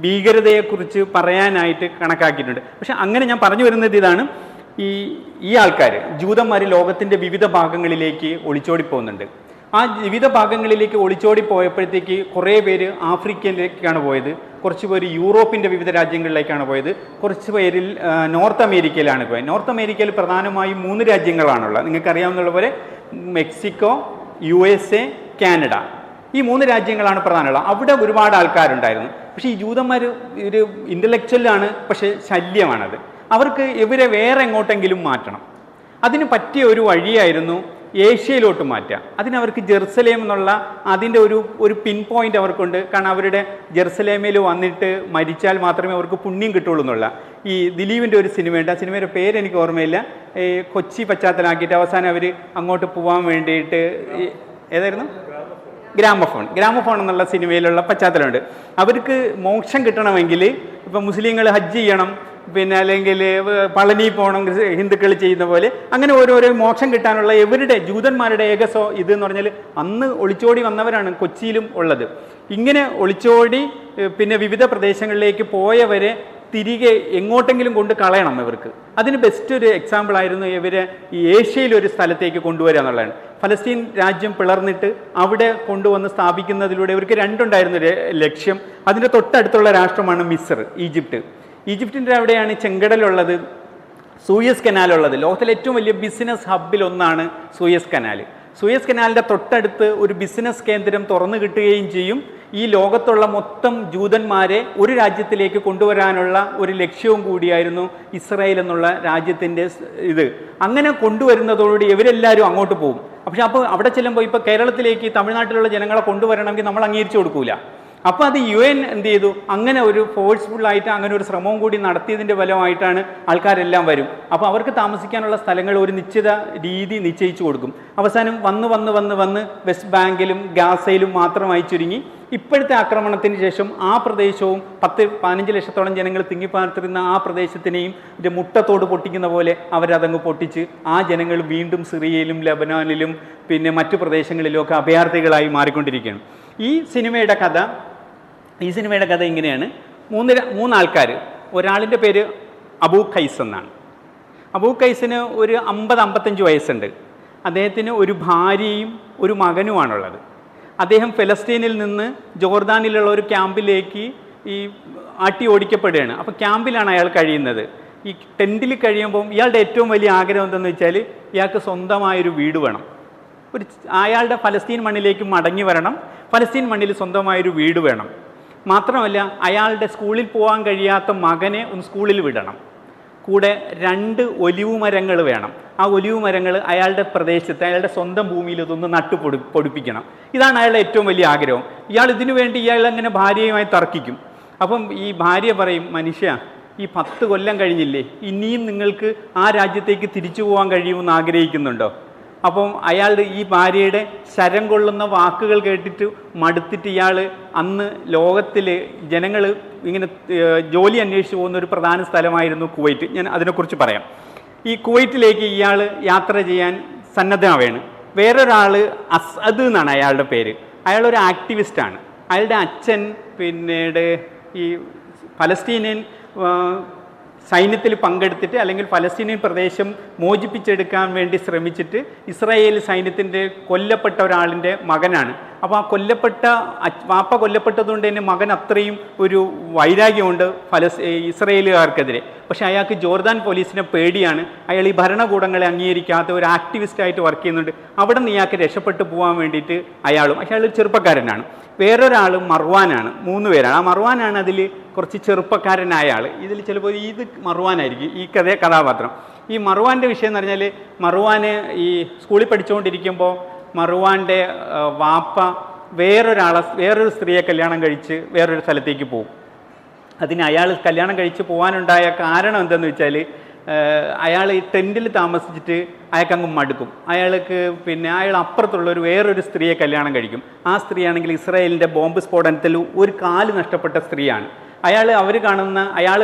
ഭീകരതയെക്കുറിച്ച് പറയാനായിട്ട് കണക്കാക്കിയിട്ടുണ്ട്. പക്ഷെ അങ്ങനെ ഞാൻ പറഞ്ഞു വരുന്നത് ഇതാണ്. ഈ ആൾക്കാർ ജൂതന്മാർ ലോകത്തിൻ്റെ വിവിധ ഭാഗങ്ങളിലേക്ക് ഒളിച്ചോടിപ്പോകുന്നുണ്ട്. ആ വിവിധ ഭാഗങ്ങളിലേക്ക് ഒളിച്ചോടി പോയപ്പോഴത്തേക്ക് കുറേ പേര് ആഫ്രിക്കയിലേക്കാണ് പോയത്, കുറച്ച് പേര് യൂറോപ്പിൻ്റെ വിവിധ രാജ്യങ്ങളിലേക്കാണ് പോയത്, കുറച്ച് പേരിൽ നോർത്ത് അമേരിക്കയിലാണ് പോയത്. നോർത്ത് അമേരിക്കയിൽ പ്രധാനമായും 3 രാജ്യങ്ങളാണുള്ളത്. നിങ്ങൾക്കറിയാവുന്ന പോലെ മെക്സിക്കോ, USA, കാനഡ. ഈ 3 രാജ്യങ്ങളാണ് പ്രധാനമുള്ളത്. അവിടെ ഒരുപാട് ആൾക്കാരുണ്ടായിരുന്നു. പക്ഷേ ഈ ജൂതന്മാർ ഒരു ഇൻ്റലക്ച്വലാണ്, പക്ഷേ ശല്യമാണത്. അവർക്ക് ഇവരെ വേറെ എങ്ങോട്ടെങ്കിലും മാറ്റണം. അതിന് പറ്റിയ ഒരു വഴിയായിരുന്നു ഏഷ്യയിലോട്ട് മാറ്റുക. അതിനവർക്ക് ജെറുസലേം എന്നുള്ള അതിൻ്റെ ഒരു പിൻ പോയിൻ്റ് അവർക്കുണ്ട്. കാരണം അവരുടെ ജെറുസലേമിൽ വന്നിട്ട് മരിച്ചാൽ മാത്രമേ അവർക്ക് പുണ്യം കിട്ടുള്ളൂ എന്നുള്ള ഈ ദിലീപിൻ്റെ ഒരു സിനിമയുണ്ട്. ആ സിനിമയുടെ പേര് എനിക്ക് ഓർമ്മയില്ല. ഈ കൊച്ചി പശ്ചാത്തലമാക്കിയിട്ട് അവസാനം അവർ അങ്ങോട്ട് പോകാൻ വേണ്ടിയിട്ട് ഏതായിരുന്നു? ഗ്രാമഫോൺ എന്നുള്ള സിനിമയിലുള്ള പശ്ചാത്തലമുണ്ട്. അവർക്ക് മോക്ഷം കിട്ടണമെങ്കിൽ ഇപ്പം മുസ്ലിങ്ങൾ ഹജ്ജ് ചെയ്യണം, പിന്നെ അല്ലെങ്കിൽ പളനി പോകണം ഹിന്ദുക്കൾ ചെയ്യുന്ന പോലെ, അങ്ങനെ ഓരോരോ മോക്ഷം കിട്ടാനുള്ള ഇവരുടെ ജൂതന്മാരുടെ ഏകസോ ഇതെന്ന് പറഞ്ഞാൽ അന്ന് ഒളിച്ചോടി വന്നവരാണ് കൊച്ചിയിലും ഉള്ളത്. ഇങ്ങനെ ഒളിച്ചോടി പിന്നെ വിവിധ പ്രദേശങ്ങളിലേക്ക് പോയവരെ തിരികെ എങ്ങോട്ടെങ്കിലും കൊണ്ട് കളയണം ഇവർക്ക്. അതിന് ബെസ്റ്റ് ഒരു എക്സാമ്പിൾ ആയിരുന്നു ഇവരെ ഈ ഏഷ്യയിലൊരു സ്ഥലത്തേക്ക് കൊണ്ടുവരിക എന്നുള്ളതാണ്. ഫലസ്തീൻ രാജ്യം പിളർന്നിട്ട് അവിടെ കൊണ്ടുവന്ന് സ്ഥാപിക്കുന്നതിലൂടെ ഇവർക്ക് 2 ഉണ്ടായിരുന്ന ലക്ഷ്യം. അതിൻ്റെ തൊട്ടടുത്തുള്ള രാഷ്ട്രമാണ് മിസ്ർ, ഈജിപ്തിൻ്റെ അവിടെയാണ് ചെങ്കടലുള്ളത്, സൂയസ് കനാലുള്ളത്. ലോകത്തിലെ ഏറ്റവും വലിയ ബിസിനസ് ഹബ്ബിലൊന്നാണ് സൂയസ് കനാൽ. സൂയസ് കനാലിൻ്റെ തൊട്ടടുത്ത് ഒരു ബിസിനസ് കേന്ദ്രം തുറന്നു കിട്ടുകയും ചെയ്യും. ഈ ലോകത്തുള്ള മൊത്തം ജൂതന്മാരെ ഒരു രാജ്യത്തിലേക്ക് കൊണ്ടുവരാനുള്ള ഒരു ലക്ഷ്യവും കൂടിയായിരുന്നു ഇസ്രായേൽ എന്നുള്ള രാജ്യത്തിൻ്റെ ഇത്. അങ്ങനെ കൊണ്ടുവരുന്നതോടുകൂടി ഇവരെല്ലാവരും അങ്ങോട്ട് പോകും. പക്ഷെ അപ്പോൾ അവിടെ ചെല്ലുമ്പോൾ ഇപ്പോൾ കേരളത്തിലേക്ക് തമിഴ്നാട്ടിലുള്ള ജനങ്ങളെ കൊണ്ടുവരണമെങ്കിൽ നമ്മൾ അംഗീകരിച്ചു കൊടുക്കൂല. അപ്പോൾ അത് UN എന്ത് ചെയ്തു, അങ്ങനെ ഒരു ഫോഴ്സ്ഫുള്ളായിട്ട് അങ്ങനെ ഒരു ശ്രമവും കൂടി നടത്തിയതിൻ്റെ ഫലമായിട്ടാണ് ആൾക്കാരെല്ലാം വരും. അപ്പോൾ അവർക്ക് താമസിക്കാനുള്ള സ്ഥലങ്ങൾ ഒരു നിശ്ചിത രീതി നിശ്ചയിച്ചു കൊടുക്കും. അവസാനം വന്ന് വെസ്റ്റ് ബാങ്കിലും ഗാസയിലും മാത്രമായി ചുരുങ്ങി. ഇപ്പോഴത്തെ ആക്രമണത്തിന് ശേഷം ആ പ്രദേശവും 10-15 ലക്ഷത്തോളം ജനങ്ങൾ തിങ്ങിപ്പാർത്തിരുന്ന ആ പ്രദേശത്തിനെയും മുട്ടത്തോട് പൊട്ടിക്കുന്ന പോലെ അവരതങ്ങ് പൊട്ടിച്ച് ആ ജനങ്ങൾ വീണ്ടും സിറിയയിലും ലബനാനിലും പിന്നെ മറ്റു പ്രദേശങ്ങളിലും ഒക്കെ അഭയാർത്ഥികളായി മാറിക്കൊണ്ടിരിക്കുകയാണ്. ഈ സിനിമയുടെ കഥ ഇങ്ങനെയാണ്. മൂന്നാൾക്കാർ, ഒരാളിൻ്റെ പേര് അബൂ ഖൈസ് എന്നാണ്. അബൂ ഖൈസിന് ഒരു 50-55 വയസ്സുണ്ട്. അദ്ദേഹത്തിന് ഒരു ഭാര്യയും ഒരു മകനുമാണുള്ളത്. അദ്ദേഹം ഫലസ്തീനിൽ നിന്ന് ജോർദാനിലുള്ള ഒരു ക്യാമ്പിലേക്ക് ഈ ആട്ടി ഓടിക്കപ്പെടുകയാണ്. അപ്പോൾ ക്യാമ്പിലാണ് അയാൾ കഴിയുന്നത്. ഈ ടെൻറ്റിൽ കഴിയുമ്പം ഇയാളുടെ ഏറ്റവും വലിയ ആഗ്രഹം എന്തെന്ന് വെച്ചാൽ ഇയാൾക്ക് സ്വന്തമായൊരു വീട് വേണം. അയാളുടെ ഫലസ്തീൻ മണ്ണിലേക്ക് മടങ്ങി വരണം, ഫലസ്തീൻ മണ്ണിൽ സ്വന്തമായൊരു വീട് വേണം. മാത്രമല്ല അയാളുടെ സ്കൂളിൽ പോകാൻ കഴിയാത്ത മകനെ ഒന്ന് സ്കൂളിൽ വിടണം. കൂടെ 2 ഒലിവ് മരങ്ങൾ വേണം. ആ ഒലിവ് മരങ്ങൾ അയാളുടെ പ്രദേശത്ത് അയാളുടെ സ്വന്തം ഭൂമിയിൽ ഇതൊന്ന് പൊടിപ്പിക്കണം. ഇതാണ് അയാളുടെ ഏറ്റവും വലിയ ആഗ്രഹം. ഇതിനു വേണ്ടി അങ്ങനെ ഭാര്യയുമായി തർക്കിക്കും. അപ്പം ഈ ഭാര്യ പറയും, മനുഷ്യ, ഈ 10 കൊല്ലം കഴിഞ്ഞില്ലേ, ഇനിയും നിങ്ങൾക്ക് ആ രാജ്യത്തേക്ക് തിരിച്ചു പോകാൻ കഴിയുമെന്ന് ആഗ്രഹിക്കുന്നുണ്ടോ? അപ്പം അയാളുടെ ഈ ഭാര്യയുടെ ശരം കൊള്ളുന്ന വാക്കുകൾ കേട്ടിട്ട് മടുത്തിട്ട് ഇയാൾ അന്ന് ലോകത്തിൽ ജനങ്ങൾ ഇങ്ങനെ ജോലി അന്വേഷിച്ച് പോകുന്ന ഒരു പ്രധാന സ്ഥലമായിരുന്നു കുവൈറ്റ്. ഞാൻ അതിനെക്കുറിച്ച് പറയാം. ഈ കുവൈറ്റിലേക്ക് ഇയാൾ യാത്ര ചെയ്യാൻ സന്നദ്ധമാവുകയാണ്. വേറൊരാൾ അസ്അദ് എന്നാണ് അയാളുടെ പേര്. അയാളൊരു ആക്ടിവിസ്റ്റാണ്. അയാളുടെ അച്ഛൻ പിന്നീട് ഈ ഫലസ്തീനിയൻ സൈന്യത്തിൽ പങ്കെടുത്തിട്ട് അല്ലെങ്കിൽ ഫലസ്തീനിയൻ പ്രദേശം മോചിപ്പിച്ചെടുക്കാൻ വേണ്ടി ശ്രമിച്ചിട്ട് ഇസ്രായേൽ സൈന്യത്തിൻ്റെ കൊല്ലപ്പെട്ട ഒരാളിൻ്റെ മകനാണ്. അപ്പോൾ ആ വാപ്പ കൊല്ലപ്പെട്ടതുകൊണ്ട് തന്നെ മകൻ അത്രയും ഒരു വൈരാഗ്യമുണ്ട് ഇസ്രായേലുകാർക്കെതിരെ. പക്ഷേ അയാൾക്ക് ജോർദാൻ പോലീസിനെ പേടിയാണ്. അയാൾ ഈ ഭരണകൂടങ്ങളെ അംഗീകരിക്കാത്ത ഒരു ആക്ടിവിസ്റ്റായിട്ട് വർക്ക് ചെയ്യുന്നുണ്ട്. അവിടെ നിന്ന് ഇയാൾക്ക് രക്ഷപ്പെട്ടു പോകാൻ വേണ്ടിയിട്ട് അയാൾ ചെറുപ്പക്കാരനാണ്. വേറൊരാൾ മർവാനാണ്. 3 പേരാണ്. ആ മർവാനാണ് അതിൽ കുറച്ച് ചെറുപ്പക്കാരനായ ആൾ. ഇതിൽ ചിലപ്പോൾ ഇത് മർവാനായിരിക്കും ഈ കഥാപാത്രം. ഈ മർവാൻ്റെ വിഷയം എന്ന് പറഞ്ഞാൽ, മർവാന് ഈ സ്കൂളിൽ പഠിച്ചുകൊണ്ടിരിക്കുമ്പോൾ മർവാൻ്റെ വാപ്പ വേറൊരു സ്ത്രീയെ കല്യാണം കഴിച്ച് വേറൊരു സ്ഥലത്തേക്ക് പോകും. അതിന് അയാൾ കല്യാണം കഴിച്ച് പോകാനുണ്ടായ കാരണം എന്തെന്ന് വെച്ചാൽ, അയാൾ ഈ ടെൻറ്റിൽ താമസിച്ചിട്ട് അയാൾക്കങ്ങ് മടുക്കും. അയാൾ അപ്പുറത്തുള്ള വേറൊരു സ്ത്രീയെ കല്യാണം കഴിക്കും. ആ സ്ത്രീയാണെങ്കിൽ ഇസ്രായേലിൻ്റെ ബോംബ് സ്ഫോടനത്തിൽ ഒരു കാല് നഷ്ടപ്പെട്ട സ്ത്രീയാണ്. അയാൾ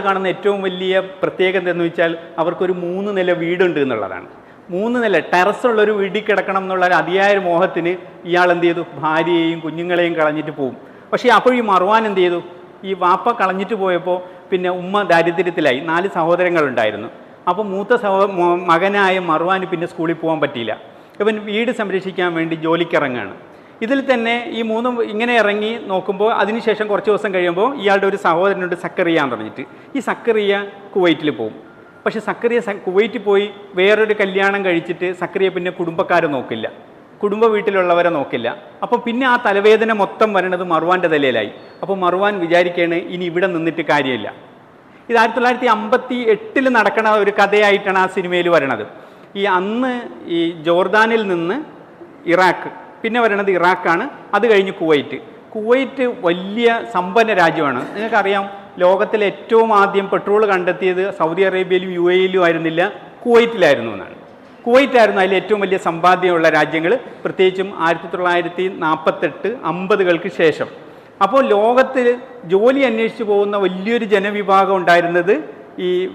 കാണുന്ന ഏറ്റവും വലിയ പ്രത്യേകത എന്ന് വെച്ചാൽ അവർക്കൊരു 3 നില വീടുണ്ട് എന്നുള്ളതാണ്. 3 നില ടെറസുള്ളൊരു വീട്ടിൽ കിടക്കണം എന്നുള്ള ഒരു അതിയായ മോഹത്തിന് ഇയാൾ എന്ത് ചെയ്തു, ഭാര്യയെയും കുഞ്ഞുങ്ങളെയും കളഞ്ഞിട്ട് പോകും. പക്ഷേ അപ്പോൾ ഈ മർവാൻ എന്ത് ചെയ്തു, ഈ വാപ്പ കളഞ്ഞിട്ട് പോയപ്പോൾ പിന്നെ ഉമ്മ ദാരിദ്ര്യത്തിലായി. 4 സഹോദരങ്ങളുണ്ടായിരുന്നു. അപ്പോൾ മകനായ മർവാന് പിന്നെ സ്കൂളിൽ പോകാൻ പറ്റിയില്ല. ഇവൻ വീട് സംരക്ഷിക്കാൻ വേണ്ടി ജോലിക്കിറങ്ങുകയാണ്. ഇതിൽ തന്നെ ഈ 3 ഇങ്ങനെ ഇറങ്ങി നോക്കുമ്പോൾ അതിനുശേഷം കുറച്ച് ദിവസം കഴിയുമ്പോൾ ഇയാളുടെ ഒരു സഹോദരനുണ്ട്, സക്കറിയ എന്ന് പറഞ്ഞിട്ട്. ഈ സക്കറിയ കുവൈറ്റിൽ പോകും. പക്ഷേ സക്കറിയ കുവൈറ്റിൽ പോയി വേറൊരു കല്യാണം കഴിച്ചിട്ട് സക്കറിയ പിന്നെ കുടുംബക്കാരെ നോക്കില്ല, കുടുംബ വീട്ടിലുള്ളവരെ നോക്കില്ല. അപ്പോൾ പിന്നെ ആ തലവേദന മൊത്തം വരണത് മർവാൻ്റെ തലയിലായി. അപ്പോൾ മർവാൻ വിചാരിക്കുകയാണ് ഇനി ഇവിടെ നിന്നിട്ട് കാര്യമില്ല. ഇത് 1958 നടക്കണ ഒരു കഥയായിട്ടാണ് ആ സിനിമയിൽ വരണത്. അന്ന് ഈ ജോർദാനിൽ നിന്ന് ഇറാഖ്, പിന്നെ വരണത് ഇറാഖാണ്, അത് കഴിഞ്ഞ് കുവൈറ്റ് വലിയ സമ്പന്ന രാജ്യമാണ്. നിങ്ങൾക്കറിയാം, ലോകത്തിലെ ഏറ്റവും ആദ്യം പെട്രോൾ കണ്ടെത്തിയത് സൗദി അറേബ്യയിലും UAE-യിലും ആയിരുന്നില്ല, കുവൈറ്റിലായിരുന്നു എന്നാണ്. കുവൈറ്റായിരുന്നു അതിൽ ഏറ്റവും വലിയ സമ്പാദ്യമുള്ള രാജ്യങ്ങൾ, പ്രത്യേകിച്ചും 1948-50കൾക്ക് ശേഷം. അപ്പോൾ ലോകത്തിൽ ജോലി അന്വേഷിച്ച് പോകുന്ന വലിയൊരു ജനവിഭാഗം ഉണ്ടായിരുന്നത്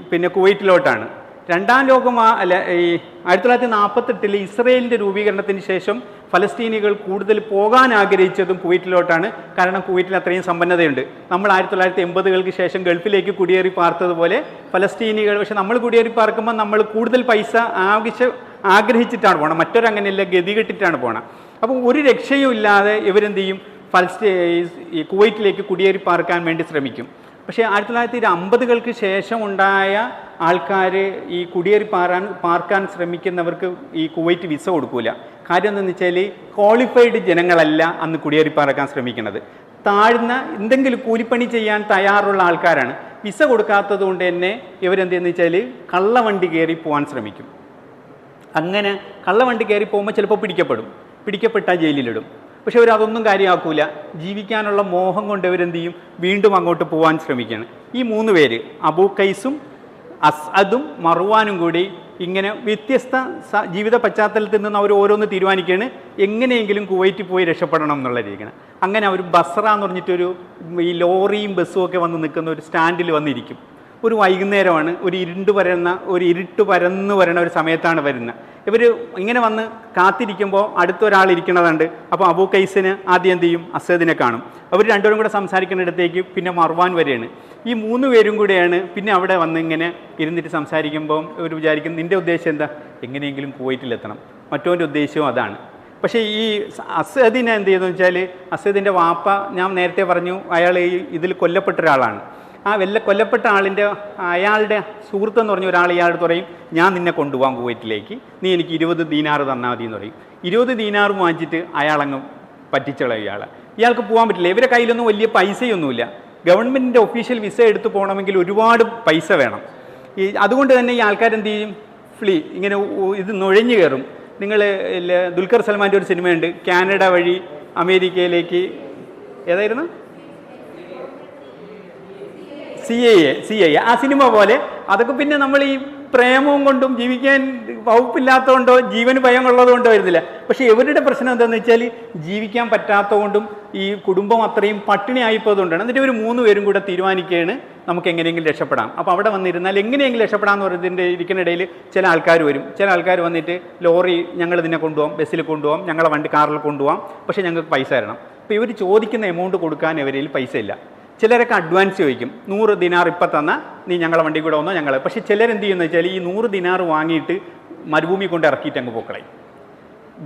പിന്നെ കുവൈറ്റിലോട്ടാണ്. 1948 ഇസ്രയേലിൻ്റെ രൂപീകരണത്തിന് ശേഷം ഫലസ്തീനികൾ കൂടുതൽ പോകാൻ ആഗ്രഹിച്ചതും കുവൈറ്റിലോട്ടാണ്. കാരണം കുവൈറ്റിൽ അത്രയും സമ്പന്നതയുണ്ട്. നമ്മൾ 1980കൾക്ക് ശേഷം ഗൾഫിലേക്ക് കുടിയേറി പാർത്തതുപോലെ ഫലസ്തീനികൾ, പക്ഷെ നമ്മൾ കുടിയേറി പാർക്കുമ്പോൾ നമ്മൾ കൂടുതൽ പൈസ ആഗ്രഹിച്ചിട്ടാണ് പോകണം, മറ്റൊരങ്ങനെയല്ല, ഗതികെട്ടിട്ടാണ് പോകണം. അപ്പോൾ ഒരു രക്ഷയും ഇല്ലാതെ ഇവരെന്ത് ചെയ്യും, ഈ കുവൈറ്റിലേക്ക് കുടിയേറി പാർക്കാൻ വേണ്ടി ശ്രമിക്കും. പക്ഷേ 1950കൾക്ക് ശേഷം ഉണ്ടായ ആൾക്കാർ ഈ കുടിയേറി പാർക്കാൻ ശ്രമിക്കുന്നവർക്ക് ഈ കുവൈറ്റ് വിസ കൊടുക്കില്ല. കാര്യം എന്താണെന്ന് വെച്ചാൽ ക്വാളിഫൈഡ് ജനങ്ങളല്ല അന്ന് കുടിയേറി പാർക്കാൻ ശ്രമിക്കുന്നത്. താഴ്ന്ന എന്തെങ്കിലും കൂലിപ്പണി ചെയ്യാൻ തയ്യാറുള്ള ആൾക്കാരാണ്. വിസ കൊടുക്കാത്തത് കൊണ്ട് തന്നെ ഇവരെന്തെന്ന് വെച്ചാൽ കള്ളവണ്ടി കയറി പോകാൻ ശ്രമിക്കും. അങ്ങനെ കള്ളവണ്ടി കയറി പോകുമ്പോൾ ചിലപ്പോൾ പിടിക്കപ്പെട്ടാൽ ജയിലിലിടും. പക്ഷെ അവരതൊന്നും കാര്യമാക്കൂല. ജീവിക്കാനുള്ള മോഹം കൊണ്ട് ഇവരെന്ത് ചെയ്യും, വീണ്ടും അങ്ങോട്ട് പോകാൻ ശ്രമിക്കുകയാണ്. ഈ 3 പേര് അബൂ ഖൈസും അസ്അദും മർവാനും കൂടി ഇങ്ങനെ വ്യത്യസ്ത ജീവിത പശ്ചാത്തലത്തിൽ നിന്ന് അവർ ഓരോന്ന് തീരുമാനിക്കുകയാണ് എങ്ങനെയെങ്കിലും കുവൈറ്റിൽ പോയി രക്ഷപ്പെടണം എന്നുള്ള രീതിയാണ്. അങ്ങനെ അവർ ബസ്ര എന്ന് പറഞ്ഞിട്ടൊരു ഈ ലോറിയും ബസ്സും ഒക്കെ വന്ന് നിൽക്കുന്ന ഒരു സ്റ്റാൻഡിൽ വന്നിരിക്കും. ഒരു വൈകുന്നേരമാണ്, ഒരു ഇരുട്ട് പരന്ന് വരണ ഒരു സമയത്താണ് വരുന്നത്. ഇവർ ഇങ്ങനെ വന്ന് കാത്തിരിക്കുമ്പോൾ അടുത്തൊരാൾ ഇരിക്കണതുണ്ട്. അപ്പോൾ അബൂ ഖൈസിന് ആദ്യം എന്ത് ചെയ്യും, അസദിനെ കാണും. അവർ രണ്ടുപേരും കൂടെ സംസാരിക്കുന്നിടത്തേക്ക് പിന്നെ മർവാൻ വരെയാണ്. ഈ 3 പേരും കൂടെയാണ് പിന്നെ അവിടെ വന്ന് ഇങ്ങനെ ഇരുന്നിട്ട് സംസാരിക്കുമ്പോൾ ഇവർ വിചാരിക്കും നിൻ്റെ ഉദ്ദേശം എന്താ, എങ്ങനെയെങ്കിലും കുവൈറ്റിലെത്തണം. മറ്റവൻ്റെ ഉദ്ദേശവും അതാണ്. പക്ഷേ ഈ അസദിനെ എന്ത് ചെയ്യുന്നു വെച്ചാൽ, അസദിൻ്റെ വാപ്പ ഞാൻ നേരത്തെ പറഞ്ഞു അയാൾ ഇതിൽ കൊല്ലപ്പെട്ട ഒരാളാണ്. ആ കൊല്ലപ്പെട്ട അയാളുടെ സുഹൃത്തെന്ന് പറഞ്ഞ ഒരാൾ ഇയാളോട് പറയും ഞാൻ നിന്നെ കൊണ്ടുപോകാൻ കുവൈറ്റിലേക്ക്, നീ എനിക്ക് 20 ദീനാർ തന്നാൽ മതി എന്ന് പറയും. 20 ദീനാർ വാങ്ങിച്ചിട്ട് അയാളങ്ങ് പറ്റിച്ചോളാം. ഇയാൾക്ക് പോകാൻ പറ്റില്ല. ഇവരുടെ കയ്യിലൊന്നും വലിയ പൈസയൊന്നുമില്ല. ഗവൺമെൻറ്റിൻ്റെ ഒഫീഷ്യൽ വിസ എടുത്ത് പോകണമെങ്കിൽ ഒരുപാട് പൈസ വേണം. അതുകൊണ്ട് തന്നെ ഈ ആൾക്കാരെന്ത് ചെയ്യും, ഇങ്ങനെ ഇത് നുഴഞ്ഞു കയറും. നിങ്ങൾ ദുൽഖർ സൽമാൻ്റെ ഒരു സിനിമയുണ്ട്, കാനഡ വഴി അമേരിക്കയിലേക്ക്, ഏതായിരുന്നു, CIA. ആ സിനിമ പോലെ അതൊക്കെ പിന്നെ നമ്മൾ ഈ പ്രേമവും കൊണ്ടും ജീവിക്കാൻ വകുപ്പില്ലാത്തതുകൊണ്ടോ ജീവന് ഭയം ഉള്ളതുകൊണ്ടോ വരുന്നില്ല. പക്ഷേ ഇവരുടെ പ്രശ്നം എന്താണെന്ന് വെച്ചാൽ ജീവിക്കാൻ പറ്റാത്തതുകൊണ്ടും ഈ കുടുംബം അത്രയും പട്ടിണി ആയിപ്പോയതുകൊണ്ടാണ്. എന്നിട്ട് ഇവർ 3 പേരും കൂടെ തീരുമാനിക്കുകയാണ് നമുക്ക് എങ്ങനെയെങ്കിലും രക്ഷപ്പെടാം. അപ്പോൾ അവിടെ വന്നിരുന്നാൽ എങ്ങനെയെങ്കിലും രക്ഷപ്പെടാമെന്ന് പറയുന്നതിൻ്റെ ഇരിക്കുന്നിടയിൽ ചില ആൾക്കാർ വരും. ചില ആൾക്കാർ വന്നിട്ട് ലോറി ഞങ്ങൾ ഇതിനെ കൊണ്ടുപോകാം, ബസ്സിൽ കൊണ്ടുപോകാം, ഞങ്ങളെ വണ്ടി കാറിൽ കൊണ്ടുപോകാം, പക്ഷേ ഞങ്ങൾക്ക് പൈസ തരണം. അപ്പോൾ ഇവർ ചോദിക്കുന്ന എമൗണ്ട് കൊടുക്കാൻ ഇവരിൽ പൈസ ഇല്ല. ചിലരൊക്കെ അഡ്വാൻസ് ചോദിക്കും, 100 ദിനാർ ഇപ്പം തന്നാൽ നീ ഞങ്ങളെ വണ്ടി കൂടെ വന്നോ ഞങ്ങൾ. പക്ഷേ ചിലരെന്ത് ചെയ്യുന്നത് വെച്ചാൽ ഈ 100 ദിനാർ വാങ്ങിയിട്ട് മരുഭൂമി കൊണ്ട് ഇറക്കിയിട്ട് അങ്ങ് പോക്കളയും.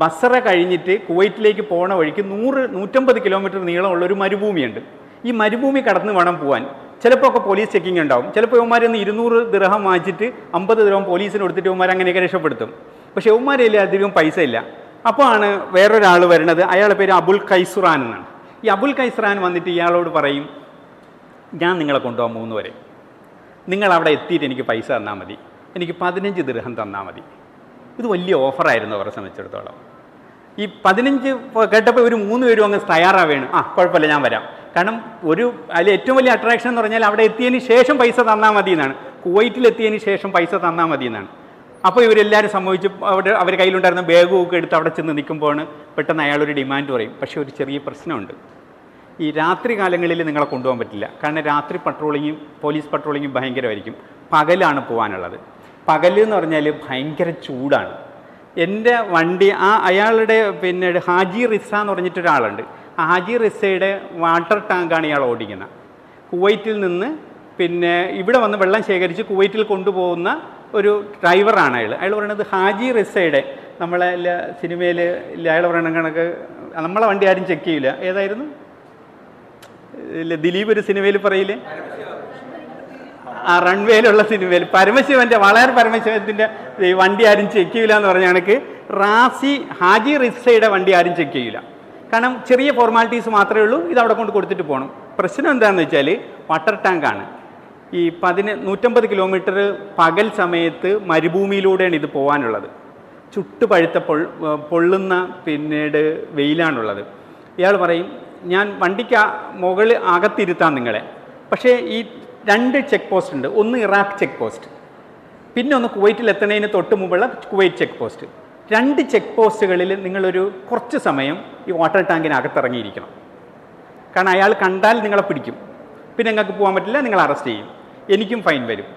ബസ്ര കഴിഞ്ഞിട്ട് കുവൈറ്റിലേക്ക് പോണ വഴിക്ക് 150 കിലോമീറ്റർ നീളമുള്ളൊരു മരുഭൂമിയുണ്ട്. ഈ മരുഭൂമി കടന്ന് വേണം പോകാൻ. ചിലപ്പോൾ ഒക്കെ പോലീസ് ചെക്കിങ് ഉണ്ടാവും. ചിലപ്പോൾ ഇവന്മാരൊന്ന് 200 ദിർഹം വാങ്ങിച്ചിട്ട് 50 ദിർഹം പോലീസിന് കൊടുത്തിട്ട് ഇവന്മാർ അങ്ങനെയൊക്കെ രക്ഷപ്പെടുത്തും. പക്ഷേ ഇവന്മാരില്ല, അധികം പൈസ ഇല്ല. അപ്പോൾ ആണ് വേറൊരാൾ വരുന്നത്. അയാളുടെ പേര് അബുൽ ഖൈസുറാൻ എന്നാണ്. ഈ അബുൽ ഖൈസുറാൻ വന്നിട്ട് ഇയാളോട് പറയും ഞാൻ നിങ്ങളെ കൊണ്ടുപോകാൻ 3 വരെ, നിങ്ങൾ അവിടെ എത്തിയിട്ട് എനിക്ക് പൈസ തന്നാൽ മതി, എനിക്ക് 15 ദിർഹം തന്നാൽ മതി. ഇത് വലിയ ഓഫറായിരുന്നു അവരെ സംബന്ധിച്ചിടത്തോളം. ഈ 15 കേട്ടപ്പോൾ ഒരു 3 പേരും അങ്ങ് തയ്യാറാവുകയാണ്. കുഴപ്പമില്ല ഞാൻ വരാം. കാരണം അതിൽ ഏറ്റവും വലിയ അട്രാക്ഷൻ എന്ന് പറഞ്ഞാൽ അവിടെ എത്തിയതിന് ശേഷം പൈസ തന്നാൽ മതി എന്നാണ്. കുവൈറ്റിലെത്തിയതിന് ശേഷം പൈസ തന്നാൽ മതി എന്നാണ്. അപ്പോൾ ഇവരെല്ലാവരും സംഭവിച്ചു. അവർ കയ്യിലുണ്ടായിരുന്ന ബാഗും ഒക്കെ എടുത്ത് അവിടെ ചെന്ന് നിൽക്കുമ്പോൾ പെട്ടെന്ന് അയാളൊരു ഡിമാൻഡ് പറയും. പക്ഷേ ഒരു ചെറിയ പ്രശ്നമുണ്ട്, ഈ രാത്രി കാലങ്ങളിൽ നിങ്ങളെ കൊണ്ടുപോകാൻ പറ്റില്ല. കാരണം രാത്രി പോലീസ് പട്രോളിങ്ങും ഭയങ്കരമായിരിക്കും. പകലാണ് പോകാനുള്ളത്. പകൽ എന്ന് പറഞ്ഞാൽ ഭയങ്കര ചൂടാണ്. എൻ്റെ വണ്ടി അയാളുടെ പിന്നെ ഹാജി റിസ എന്ന് പറഞ്ഞിട്ടൊരാളുണ്ട്. ആ ഹാജി റിസയുടെ വാട്ടർ ടാങ്കാണ് ഇയാൾ ഓടിക്കുന്നത്. കുവൈറ്റിൽ നിന്ന് പിന്നെ ഇവിടെ വന്ന് വെള്ളം ശേഖരിച്ച് കുവൈറ്റിൽ കൊണ്ടുപോകുന്ന ഒരു ഡ്രൈവറാണ് അയാൾ പറയുന്നത് ഹാജി റിസയുടെ. നമ്മളെ സിനിമയിൽ അയാൾ പറയുന്ന കണക്ക് നമ്മളെ വണ്ടി ആരും ചെക്ക് ചെയ്യില്ല. ഏതായിരുന്നു ദിലീപ് ഒരു സിനിമയിൽ പറയില്ലേ, ആ റൺവേയിലുള്ള സിനിമയിൽ പരമശിവൻ്റെ വണ്ടി ആരും ചെക്ക് ചെയ്യില്ല എന്ന് പറഞ്ഞ കണക്ക് ഹാജി റിസയുടെ വണ്ടി ആരും ചെക്ക് ചെയ്യില്ല. കാരണം ചെറിയ ഫോർമാലിറ്റീസ് മാത്രമേ ഉള്ളൂ. ഇത് അവിടെ കൊണ്ട് കൊടുത്തിട്ട് പോകണം. പ്രശ്നം എന്താണെന്ന് വെച്ചാൽ വാട്ടർ ടാങ്കാണ്. ഈ 150 കിലോമീറ്റർ പകൽ സമയത്ത് മരുഭൂമിയിലൂടെയാണ് ഇത് പോകാനുള്ളത്. ചുട്ടുപഴുത്ത പൊള്ളുന്ന പിന്നീട് വെയിലാണുള്ളത്. ഇയാൾ പറയും ഞാൻ വണ്ടിക്ക് മുകളിൽ അകത്തിരുത്താം നിങ്ങളെ, പക്ഷേ ഈ 2 ചെക്ക് പോസ്റ്റ് ഉണ്ട്. ഒന്ന് ഇറാഖ് ചെക്ക് പോസ്റ്റ്, പിന്നെ ഒന്ന് കുവൈറ്റിൽ എത്തുന്നതിന് തൊട്ട് മുമ്പുള്ള കുവൈറ്റ് ചെക്ക് പോസ്റ്റ്. 2 ചെക്ക് പോസ്റ്റുകളിൽ നിങ്ങളൊരു കുറച്ച് സമയം ഈ വാട്ടർ ടാങ്കിനകത്തിറങ്ങിയിരിക്കണം. കാരണം അയാൾ കണ്ടാൽ നിങ്ങളെ പിടിക്കും, പിന്നെ നിങ്ങൾക്ക് പോകാൻ പറ്റില്ല, നിങ്ങൾ അറസ്റ്റ് ചെയ്യും, എനിക്കും ഫൈൻ വരും.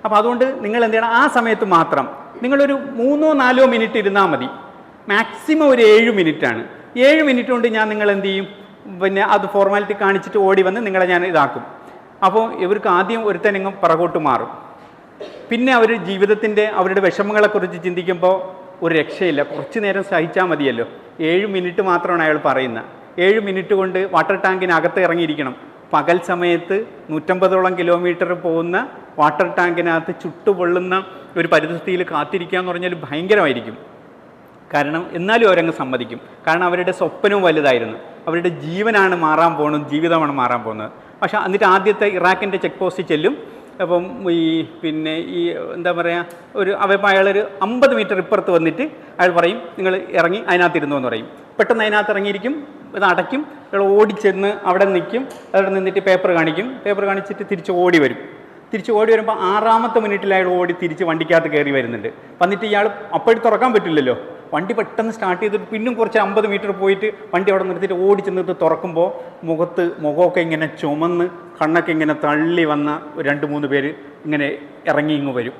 അപ്പോൾ അതുകൊണ്ട് നിങ്ങൾ എന്ത് ചെയ്യണം, ആ സമയത്ത് മാത്രം നിങ്ങളൊരു 3-4 മിനിറ്റ് ഇരുന്നാൽ മതി. മാക്സിമം ഒരു 7 മിനിറ്റാണ്. 7 മിനിറ്റ് കൊണ്ട് ഞാൻ നിങ്ങൾ എന്ത് ചെയ്യും, പിന്നെ അത് ഫോർമാലിറ്റി കാണിച്ചിട്ട് ഓടി വന്ന് നിങ്ങളെ ഞാൻ ഇതാക്കും. അപ്പോൾ ഇവർക്ക് ആദ്യം ഒരുത്തനെങ്ങും പുറകോട്ട് മാറും. പിന്നെ അവർ ജീവിതത്തിൻ്റെ അവരുടെ വിഷമങ്ങളെക്കുറിച്ച് ചിന്തിക്കുമ്പോൾ ഒരു രക്ഷയില്ല, കുറച്ച് നേരം സഹിച്ചാൽ മതിയല്ലോ. 7 മിനിറ്റ് മാത്രമാണ് അയാൾ പറയുന്നത്. 7 മിനിറ്റ് കൊണ്ട് വാട്ടർ ടാങ്കിനകത്ത് ഇറങ്ങിയിരിക്കണം. പകൽ സമയത്ത് 150ഓളം കിലോമീറ്റർ പോകുന്ന വാട്ടർ ടാങ്കിനകത്ത് ചുട്ടുപൊള്ളുന്ന ഒരു പരിസ്ഥിതിയിൽ കാത്തിരിക്കുക എന്ന് പറഞ്ഞാൽ ഭയങ്കരമായിരിക്കും. കാരണം എന്നാലും അവരങ്ങ് സമ്മതിക്കും. കാരണം അവരുടെ സ്വപ്നവും വലുതായിരുന്നു. അവരുടെ ജീവനാണ് മാറാൻ പോകുന്നത്, ജീവിതമാണ് മാറാൻ പോകുന്നത്. പക്ഷേ എന്നിട്ട് ആദ്യത്തെ ഇറാഖിൻ്റെ ചെക്ക് പോസ്റ്റിൽ ചെല്ലും. അപ്പം പിന്നെ എന്താ പറയുക, അയാളൊരു 50 മീറ്റർ ഇപ്പുറത്ത് വന്നിട്ട് അയാൾ പറയും നിങ്ങൾ ഇറങ്ങി അതിനകത്തിരുന്നു എന്ന് പറയും. പെട്ടെന്ന് അതിനകത്ത് ഇറങ്ങിയിരിക്കും. ഇത് അടയ്ക്കും, അയാൾ ഓടിച്ചെന്ന് അവിടെ നിൽക്കും, അവിടെ നിന്നിട്ട് പേപ്പർ കാണിച്ചിട്ട് തിരിച്ച് ഓടി വരും. തിരിച്ച് ഓടി വരുമ്പോൾ 6ാമത്തെ മിനിറ്റിൽ അയാൾ ഓടി തിരിച്ച് വണ്ടിക്കകത്ത് കയറി വരുന്നുണ്ട്. വന്നിട്ട് ഇയാൾ അപ്പോഴും തുറക്കാൻ പറ്റില്ലല്ലോ, വണ്ടി പെട്ടെന്ന് സ്റ്റാർട്ട് ചെയ്തിട്ട് പിന്നും കുറച്ച് 50 മീറ്റർ പോയിട്ട് വണ്ടി അവിടെ നിർത്തിയിട്ട് ഓടി ചെന്നിട്ട് തുറക്കുമ്പോൾ മുഖമൊക്കെ ഇങ്ങനെ ചുമന്ന് കണ്ണൊക്കെ ഇങ്ങനെ തള്ളി വന്ന 2-3 പേര് ഇങ്ങനെ ഇറങ്ങി ഇങ്ങ് വരും.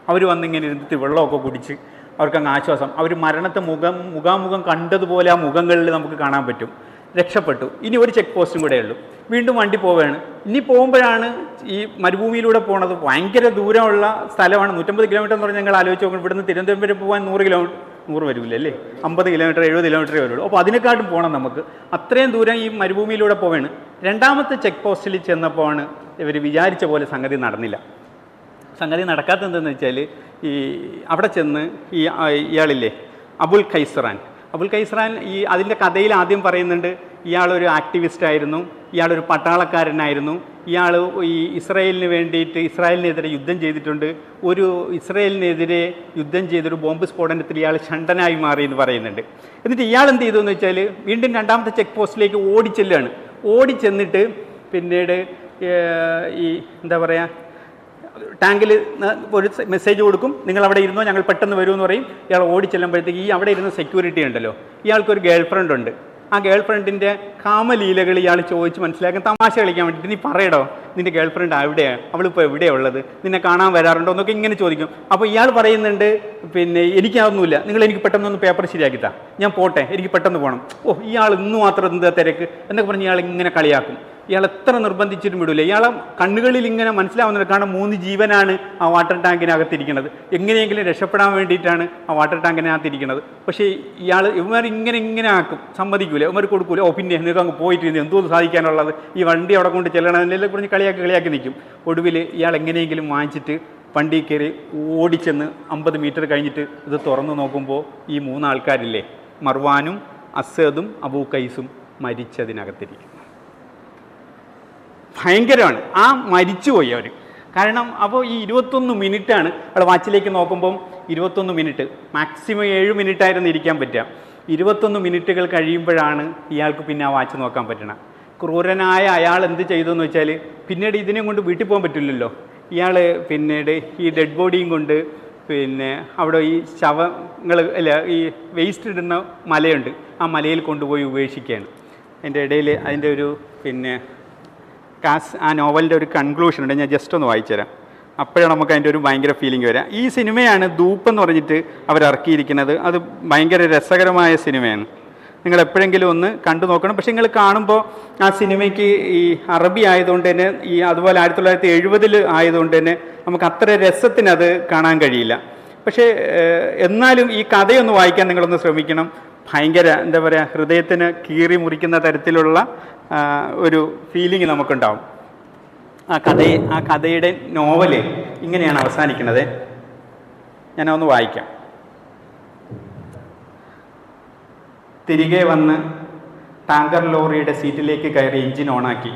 അവർ വന്നിങ്ങനെ ഇരുന്നിട്ട് വെള്ളമൊക്കെ കുടിച്ച് അവർക്കങ്ങ് ആശ്വാസം. അവർ മരണത്തെ മുഖാമുഖം കണ്ടതുപോലെ ആ മുഖങ്ങളിൽ നമുക്ക് കാണാൻ പറ്റും. രക്ഷപ്പെട്ടു. ഇനി ഒരു ചെക്ക് പോസ്റ്റും കൂടെ ഉള്ളൂ. വീണ്ടും വണ്ടി പോവുകയാണ്. ഇനി പോകുമ്പോഴാണ് ഈ മരുഭൂമിയിലൂടെ പോണത്. ഭയങ്കര ദൂരമുള്ള സ്ഥലമാണ്. 150 കിലോമീറ്റർ എന്ന് പറഞ്ഞാൽ ഞങ്ങൾ ആലോചിച്ച് നോക്കണം. ഇവിടുന്ന് തിരുവനന്തപുരം വരെ പോകാൻ 100 വരില്ല അല്ലേ, 50 കിലോമീറ്റർ 70 കിലോമീറ്ററേ വരുള്ളൂ. അപ്പോൾ അതിനെക്കാട്ടും പോകണം നമുക്ക്. അത്രയും ദൂരം ഈ മരുഭൂമിയിലൂടെ പോവുകയാണ്. 2ാമത്തെ ചെക്ക് പോസ്റ്റിൽ ചെന്നപ്പോൾ ഇവർ വിചാരിച്ച പോലെ സംഗതി നടന്നില്ല. സംഗതി നടക്കാത്തത് എന്തെന്ന് വെച്ചാൽ ഈ അവിടെ ചെന്ന് ഇയാളില്ലേ അബുൽ ഖൈസ്റാൻ ഈ അതിൻ്റെ കഥയിൽ ആദ്യം പറയുന്നുണ്ട്, ഇയാളൊരു ആക്ടിവിസ്റ്റ് ആയിരുന്നു, ഇയാളൊരു പട്ടാളക്കാരനായിരുന്നു, ഇയാൾ ഈ ഇസ്രായേലിനെതിരെ യുദ്ധം ചെയ്തിട്ടുണ്ട്, ഇസ്രായേലിനെതിരെ യുദ്ധം ചെയ്തൊരു ബോംബ് സ്ഫോടനത്തിൽ ഇയാൾ ഷണ്ടനായി മാറി എന്ന് പറയുന്നുണ്ട്. എന്നിട്ട് ഇയാൾ എന്ത് ചെയ്തു എന്ന് വെച്ചാൽ വീണ്ടും 2ാമത്തെ ചെക്ക് പോസ്റ്റിലേക്ക് ഓടിച്ചെന്നിട്ട് പിന്നീട് ഈ എന്താ പറയുക ടാങ്കിൽ ഒരു മെസ്സേജ് കൊടുക്കും, നിങ്ങൾ അവിടെ ഇരുന്നോ, ഞങ്ങൾ പെട്ടെന്ന് വരുമെന്ന് പറയും. ഇയാൾ ഓടിച്ചെല്ലുമ്പോഴത്തേക്ക് ഈ അവിടെ ഇരുന്ന സെക്യൂരിറ്റി ഉണ്ടല്ലോ, ഇയാൾക്കൊരു ഗേൾ ഫ്രണ്ട് ഉണ്ട്. ആ ഗേൾ ഫ്രണ്ടിൻ്റെ കാമലീലകൾ ഇയാൾ ചോദിച്ച് മനസ്സിലാക്കാൻ തമാശ കളിക്കാൻ വേണ്ടിയിട്ട്, നീ പറയടോ നിൻ്റെ ഗേൾ ഫ്രണ്ട് എവിടെയാണ്, അവളിപ്പോൾ എവിടെയാണ് ഉള്ളത്, നിന്നെ കാണാൻ വരാറുണ്ടോ എന്നൊക്കെ ഇങ്ങനെ ചോദിക്കും. അപ്പോൾ ഇയാൾ പറയുന്നുണ്ട്, പിന്നെ എനിക്കതൊന്നുമില്ല, നിങ്ങൾ എനിക്ക് പെട്ടെന്നൊന്ന് പേപ്പർ ശരിയാക്കിത്താ, ഞാൻ പോട്ടെ, എനിക്ക് പെട്ടെന്ന് പോകണം. ഇയാൾ ഇന്ന് മാത്രം എന്താ തിരക്ക് എന്നൊക്കെ പറഞ്ഞ് ഇയാൾ ഇങ്ങനെ കളിയാക്കും. ഇയാൾ എത്ര നിർബന്ധിച്ചിട്ടും വിടില്ല. ഇയാളെ കണ്ണുകളിൽ ഇങ്ങനെ മനസ്സിലാവുന്നത്, കാരണം 3 ജീവനാണ് ആ വാട്ടർ ടാങ്കിനകത്തിരിക്കുന്നത്. എങ്ങനെയെങ്കിലും രക്ഷപ്പെടാൻ വേണ്ടിയിട്ടാണ് ആ വാട്ടർ ടാങ്കിനകത്തിരിക്കുന്നത്. പക്ഷേ ഇവന്മാർ ഇങ്ങനെ ആക്കും, സമ്മതിക്കൂല, ഇവന്മാർ കൊടുക്കൂല. പിന്നെ നിങ്ങൾക്ക് അങ്ങ് പോയിട്ട് എന്തോ സാധിക്കാനുള്ളത്, ഈ വണ്ടി അവിടെ കൊണ്ട് ചെല്ലണമെന്നെല്ലാം പറഞ്ഞ് കളിയാക്കി നിൽക്കും. ഒടുവിൽ ഇയാൾ എങ്ങനെയെങ്കിലും വാങ്ങിച്ചിട്ട് വണ്ടി കയറി ഓടിച്ചെന്ന് 50 മീറ്റർ കഴിഞ്ഞിട്ട് ഇത് തുറന്നു നോക്കുമ്പോൾ ഈ 3 ആൾക്കാരില്ലേ, മർവാനും അസദും അബൂ ഖൈസും മരിച്ചതിനകത്തിരിക്കും. ഭയങ്കരമാണ്. മരിച്ചുപോയി അവർ. കാരണം അപ്പോൾ ഈ 21 മിനിറ്റാണ് അവൾ വാച്ചിലേക്ക് നോക്കുമ്പം 21 മിനിറ്റ്, മാക്സിമം 7 മിനിറ്റായിരുന്നു ഇരിക്കാൻ പറ്റുക. 21 മിനിറ്റുകൾ കഴിയുമ്പോഴാണ് ഇയാൾക്ക് പിന്നെ ആ വാച്ച് നോക്കാൻ പറ്റണം. ക്രൂരനായ അയാൾ എന്ത് ചെയ്തു എന്ന് വെച്ചാൽ പിന്നീട് ഇതിനെ കൊണ്ട് വീട്ടിൽ പോകാൻ പറ്റില്ലല്ലോ. ഇയാൾ പിന്നീട് ഈ ഡെഡ് ബോഡിയും കൊണ്ട് പിന്നെ അവിടെ ഈ ഈ വേസ്റ്റ് ഇടുന്ന മലയുണ്ട്, ആ മലയിൽ കൊണ്ടുപോയി ഉപേക്ഷിക്കുകയാണ്. അതിൻ്റെ ഇടയിൽ അതിൻ്റെ ഒരു ആ നോവലിൻ്റെ ഒരു കൺക്ലൂഷൻ ഉണ്ട്, ഞാൻ ജസ്റ്റ് ഒന്ന് വായിച്ചുതരാം. അപ്പോഴാണ് നമുക്ക് അതിൻ്റെ ഒരു ഭയങ്കര ഫീലിംഗ് വരിക. ഈ സിനിമയാണ് ധൂപ്പ് എന്ന് പറഞ്ഞിട്ട് അവർ ഇറക്കിയിരിക്കുന്നത്. അത് ഭയങ്കര രസകരമായ സിനിമയാണ്. നിങ്ങൾ എപ്പോഴെങ്കിലും ഒന്ന് കണ്ടു നോക്കണം. പക്ഷെ നിങ്ങൾ കാണുമ്പോൾ ആ സിനിമയ്ക്ക് ഈ അറബി ആയതുകൊണ്ട് തന്നെ അതുപോലെ 1970 ആയതുകൊണ്ട് തന്നെ നമുക്ക് അത്ര രസത്തിനത് കാണാൻ കഴിയില്ല. പക്ഷേ എന്നാലും ഈ കഥയൊന്ന് വായിക്കാൻ നിങ്ങളൊന്ന് ശ്രമിക്കണം. ഭയങ്കര എന്താ പറയുക, ഹൃദയത്തിന് കീറി മുറിക്കുന്ന തരത്തിലുള്ള ഒരു ഫീലിംഗ് നമുക്കുണ്ടാവും. ആ കഥയുടെ നോവല് ഇങ്ങനെയാണ് അവസാനിക്കുന്നത്. ഞാനൊന്ന് വായിക്കാം. തിരികെ വന്ന് ടാങ്കർ ലോറിയുടെ സീറ്റിലേക്ക് കയറി എഞ്ചിൻ ഓണാക്കി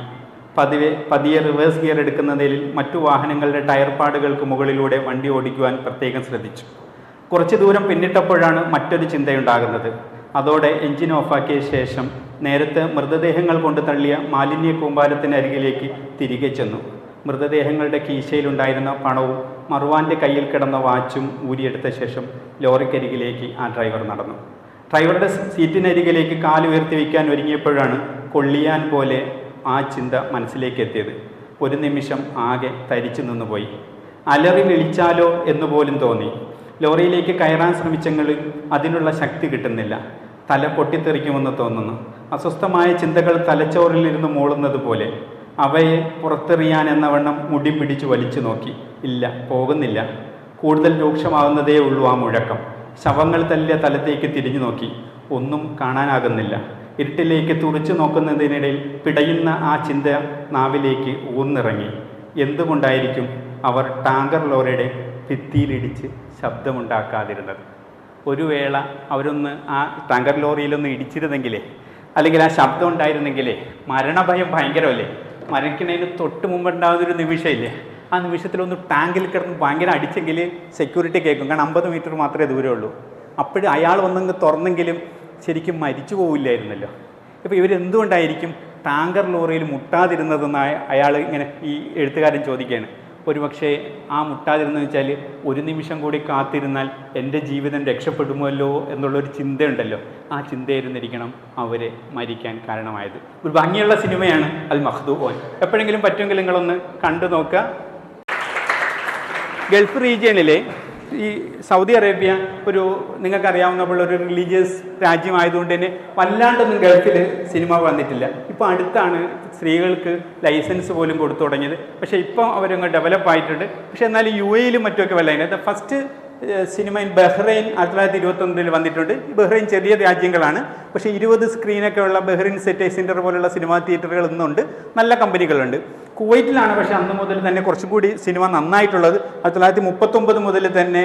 പതിയെ റിവേഴ്സ് ഗിയർ എടുക്കുന്നതിൽ മറ്റു വാഹനങ്ങളുടെ ടയർ പാടുകൾക്ക് മുകളിലൂടെ വണ്ടി ഓടിക്കുവാൻ പ്രത്യേകം ശ്രദ്ധിച്ചു. കുറച്ച് ദൂരം പിന്നിട്ടപ്പോഴാണ് മറ്റൊരു ചിന്തയുണ്ടാകുന്നത്. അതോടെ എഞ്ചിൻ ഓഫാക്കിയ ശേഷം നേരത്തെ മൃതദേഹങ്ങൾ കൊണ്ട് തള്ളിയ മാലിന്യ കൂമ്പാരത്തിനരികിലേക്ക് തിരികെ ചെന്നു. മൃതദേഹങ്ങളുടെ കീശയിലുണ്ടായിരുന്ന പണവും മർവാൻ്റെ കയ്യിൽ കിടന്ന വാച്ചും ഊരിയെടുത്ത ശേഷം ലോറിക്കരികിലേക്ക് ആ ഡ്രൈവർ നടന്നു. ഡ്രൈവറുടെ സീറ്റിനരികിലേക്ക് കാലുയർത്തി വയ്ക്കാൻ ഒരുങ്ങിയപ്പോഴാണ് കൊള്ളിയാൻ പോലെ ആ ചിന്ത മനസ്സിലേക്ക് എത്തിയത്. ഒരു നിമിഷം ആകെ തരിച്ചു നിന്നുപോയി. അലറി വിളിച്ചാലോ എന്നുപോലും തോന്നി. ലോറിയിലേക്ക് കയറാൻ ശ്രമിച്ചെങ്കിലും അതിനുള്ള ശക്തി കിട്ടുന്നില്ല. തല പൊട്ടിത്തെറിക്കുമെന്ന് തോന്നുന്നു. അസ്വസ്ഥമായ ചിന്തകൾ തലച്ചോറിലിരുന്ന് മൂളുന്നത് പോലെ. അവയെ പുറത്തെറിയാൻ എന്നവണ്ണം മുടി പിടിച്ചു വലിച്ചു നോക്കി. ഇല്ല, പോകുന്നില്ല. കൂടുതൽ രൂക്ഷമാകുന്നതേ ഉള്ളൂ ആ മുഴക്കം. ശവങ്ങൾ തല്ലിയ തലത്തേക്ക് തിരിഞ്ഞു നോക്കി. ഒന്നും കാണാനാകുന്നില്ല. ഇരുട്ടിലേക്ക് തുറച്ചു നോക്കുന്നതിനിടയിൽ പിടയുന്ന ആ ചിന്ത നാവിലേക്ക് ഊർന്നിറങ്ങി. എന്തുകൊണ്ടായിരിക്കും അവർ ടാങ്കർ ലോറിയുടെ ഭിത്തിയിലിടിച്ച് ശബ്ദമുണ്ടാക്കാതിരുന്നത്? ഒരു വേള അവരൊന്ന് ആ ടാങ്കർ ലോറിയിലൊന്ന് ഇടിച്ചിരുന്നെങ്കിലേ, അല്ലെങ്കിൽ ആ ശബ്ദം ഉണ്ടായിരുന്നെങ്കിലേ, മരണഭയം ഭയങ്കരമല്ലേ. മരിക്കുന്നതിന് തൊട്ട് മുമ്പുണ്ടാകുന്നൊരു നിമിഷമില്ലേ, ആ നിമിഷത്തിലൊന്ന് ടാങ്കിൽ കിടന്ന് ഭയങ്കര അടിച്ചെങ്കിൽ സെക്യൂരിറ്റി കേൾക്കും. കാരണം 50 മീറ്റർ മാത്രമേ ദൂരമുള്ളൂ. അപ്പോഴും അയാൾ ഒന്നങ്ങ് തുറന്നെങ്കിലും ശരിക്കും മരിച്ചു പോവില്ലായിരുന്നല്ലോ. ഇപ്പോൾ ഇവരെന്തുകൊണ്ടായിരിക്കും ടാങ്കർ ലോറിയിൽ മുട്ടാതിരുന്നതെന്ന് അയാൾ ഇങ്ങനെ ഈ എഴുത്തുകാരൻ ചോദിക്കുകയാണ്. ഒരുപക്ഷെ ആ മുട്ടാതിരുന്നതെന്ന് വെച്ചാൽ ഒരു നിമിഷം കൂടി കാത്തിരുന്നാൽ എൻ്റെ ജീവിതം രക്ഷപ്പെടുമല്ലോ എന്നുള്ളൊരു ചിന്തയുണ്ടല്ലോ, ആ ചിന്തയായിരുന്നിരിക്കണം അവരെ മരിക്കാൻ കാരണമായത്. ഒരു ഭംഗിയുള്ള സിനിമയാണ് അൽ മഖ്ദൂഊൻ. എപ്പോഴെങ്കിലും പറ്റുമെങ്കിൽ നിങ്ങളൊന്ന് കണ്ടു നോക്കുക. ഗൾഫ് റീജിയണിലെ ഈ സൗദി അറേബ്യ നിങ്ങൾക്കറിയാവുന്ന പോലെ ഒരു റിലീജിയസ് രാജ്യമായതുകൊണ്ട് തന്നെ വല്ലാണ്ടൊന്നും ഗൾഫിൽ സിനിമ വന്നിട്ടില്ല. ഇപ്പോൾ അടുത്താണ് സ്ത്രീകൾക്ക് ലൈസൻസ് പോലും കൊടുത്തു തുടങ്ങിയത്. പക്ഷേ ഇപ്പോൾ അവരങ്ങ് ഡെവലപ്പ് ആയിട്ടുണ്ട്. പക്ഷേ എന്നാലും UAE-ലും മറ്റുമൊക്കെ വല്ല ഫസ്റ്റ് സിനിമ ഇൻ ബഹ്റൈൻ 1921 വന്നിട്ടുണ്ട്. ബഹ്റൈൻ ചെറിയ രാജ്യങ്ങളാണ്, പക്ഷേ 20 സ്ക്രീനൊക്കെ ഉള്ള ബഹ്റൈൻ സെറ്റ് സെൻറ്റർ പോലുള്ള സിനിമാ തിയേറ്ററുകൾ ഇന്നുണ്ട്, നല്ല കമ്പനികളുണ്ട്. കുവൈറ്റിലാണ് പക്ഷേ അന്ന് മുതൽ തന്നെ കുറച്ചും കൂടി സിനിമ നന്നായിട്ടുള്ളത്. 1939 മുതൽ തന്നെ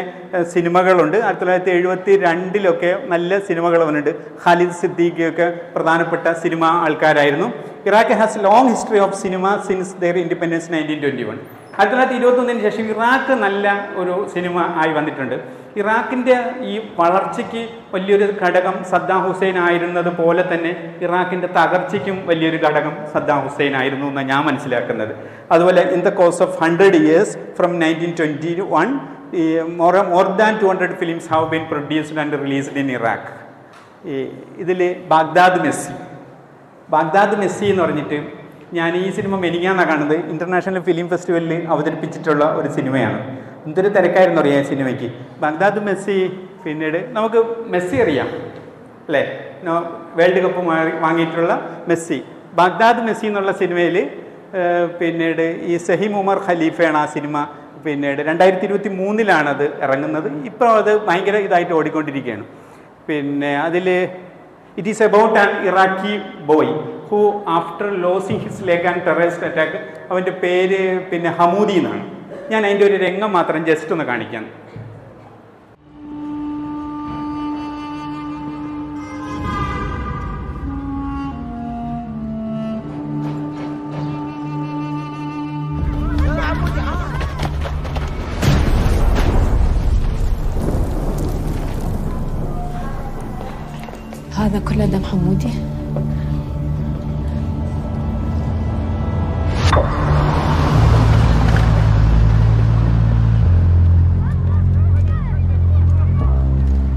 സിനിമകളുണ്ട്. 1972 നല്ല സിനിമകൾ വന്നിട്ടുണ്ട്. ഖാലിദ് സിദ്ദീഖിയൊക്കെ പ്രധാനപ്പെട്ട സിനിമ ആൾക്കാരായിരുന്നു. Iraq has long history of cinema since their independence 1921. 1921 ശേഷം ഇറാഖ് നല്ല ഒരു സിനിമ ആയി വന്നിട്ടുണ്ട്. ഇറാഖിൻ്റെ ഈ വളർച്ചയ്ക്ക് വലിയൊരു ഘടകം സദ്ദാം ഹുസൈൻ ആയിരുന്നത് പോലെ തന്നെ ഇറാഖിൻ്റെ തകർച്ചയ്ക്കും വലിയൊരു ഘടകം സദ്ദാം ഹുസൈൻ ആയിരുന്നു എന്നാണ് ഞാൻ മനസ്സിലാക്കുന്നത്. അതുപോലെ in the course of 100 years from 1921 more than 200 films have been produced and released in Iraq. ഇതിൽ ബാഗ്ദാദ് മെസ്സി എന്ന് പറഞ്ഞിട്ട് ഞാൻ ഈ സിനിമ മെനിങ്ങാന്നാണ് കാണുന്നത്. ഇൻ്റർനാഷണൽ ഫിലിം ഫെസ്റ്റിവലിൽ അവതരിപ്പിച്ചിട്ടുള്ള ഒരു സിനിമയാണ്. എന്തൊരു തിരക്കായിരുന്നു അറിയാം സിനിമയ്ക്ക്. ബാഗ്ദാദ് മെസ്സി, പിന്നീട് നമുക്ക് മെസ്സി അറിയാം അല്ലേ, വേൾഡ് കപ്പ് വാങ്ങിയിട്ടുള്ള മെസ്സി. ബാഗ്ദാദ് മെസ്സി എന്നുള്ള സിനിമയിൽ പിന്നീട് ഈ സഹീം ഉമർ ഖലീഫയാണ് ആ സിനിമ. പിന്നീട് 2023 അത് ഇറങ്ങുന്നത്. ഇപ്പോൾ അത് ഭയങ്കര ഇതായിട്ട് ഓടിക്കൊണ്ടിരിക്കുകയാണ്. പിന്നെ അതിൽ it is about an Iraqi boy who after losing his leg and terrorist attack, അവൻ്റെ പേര് പിന്നെ ഹമൂദി എന്നാണ്. ഞാൻ അതിൻ്റെ ഒരു രംഗം മാത്രം ജസ്റ്റ് ഒന്ന് കാണിക്കാം. هذا كله دم حمودي.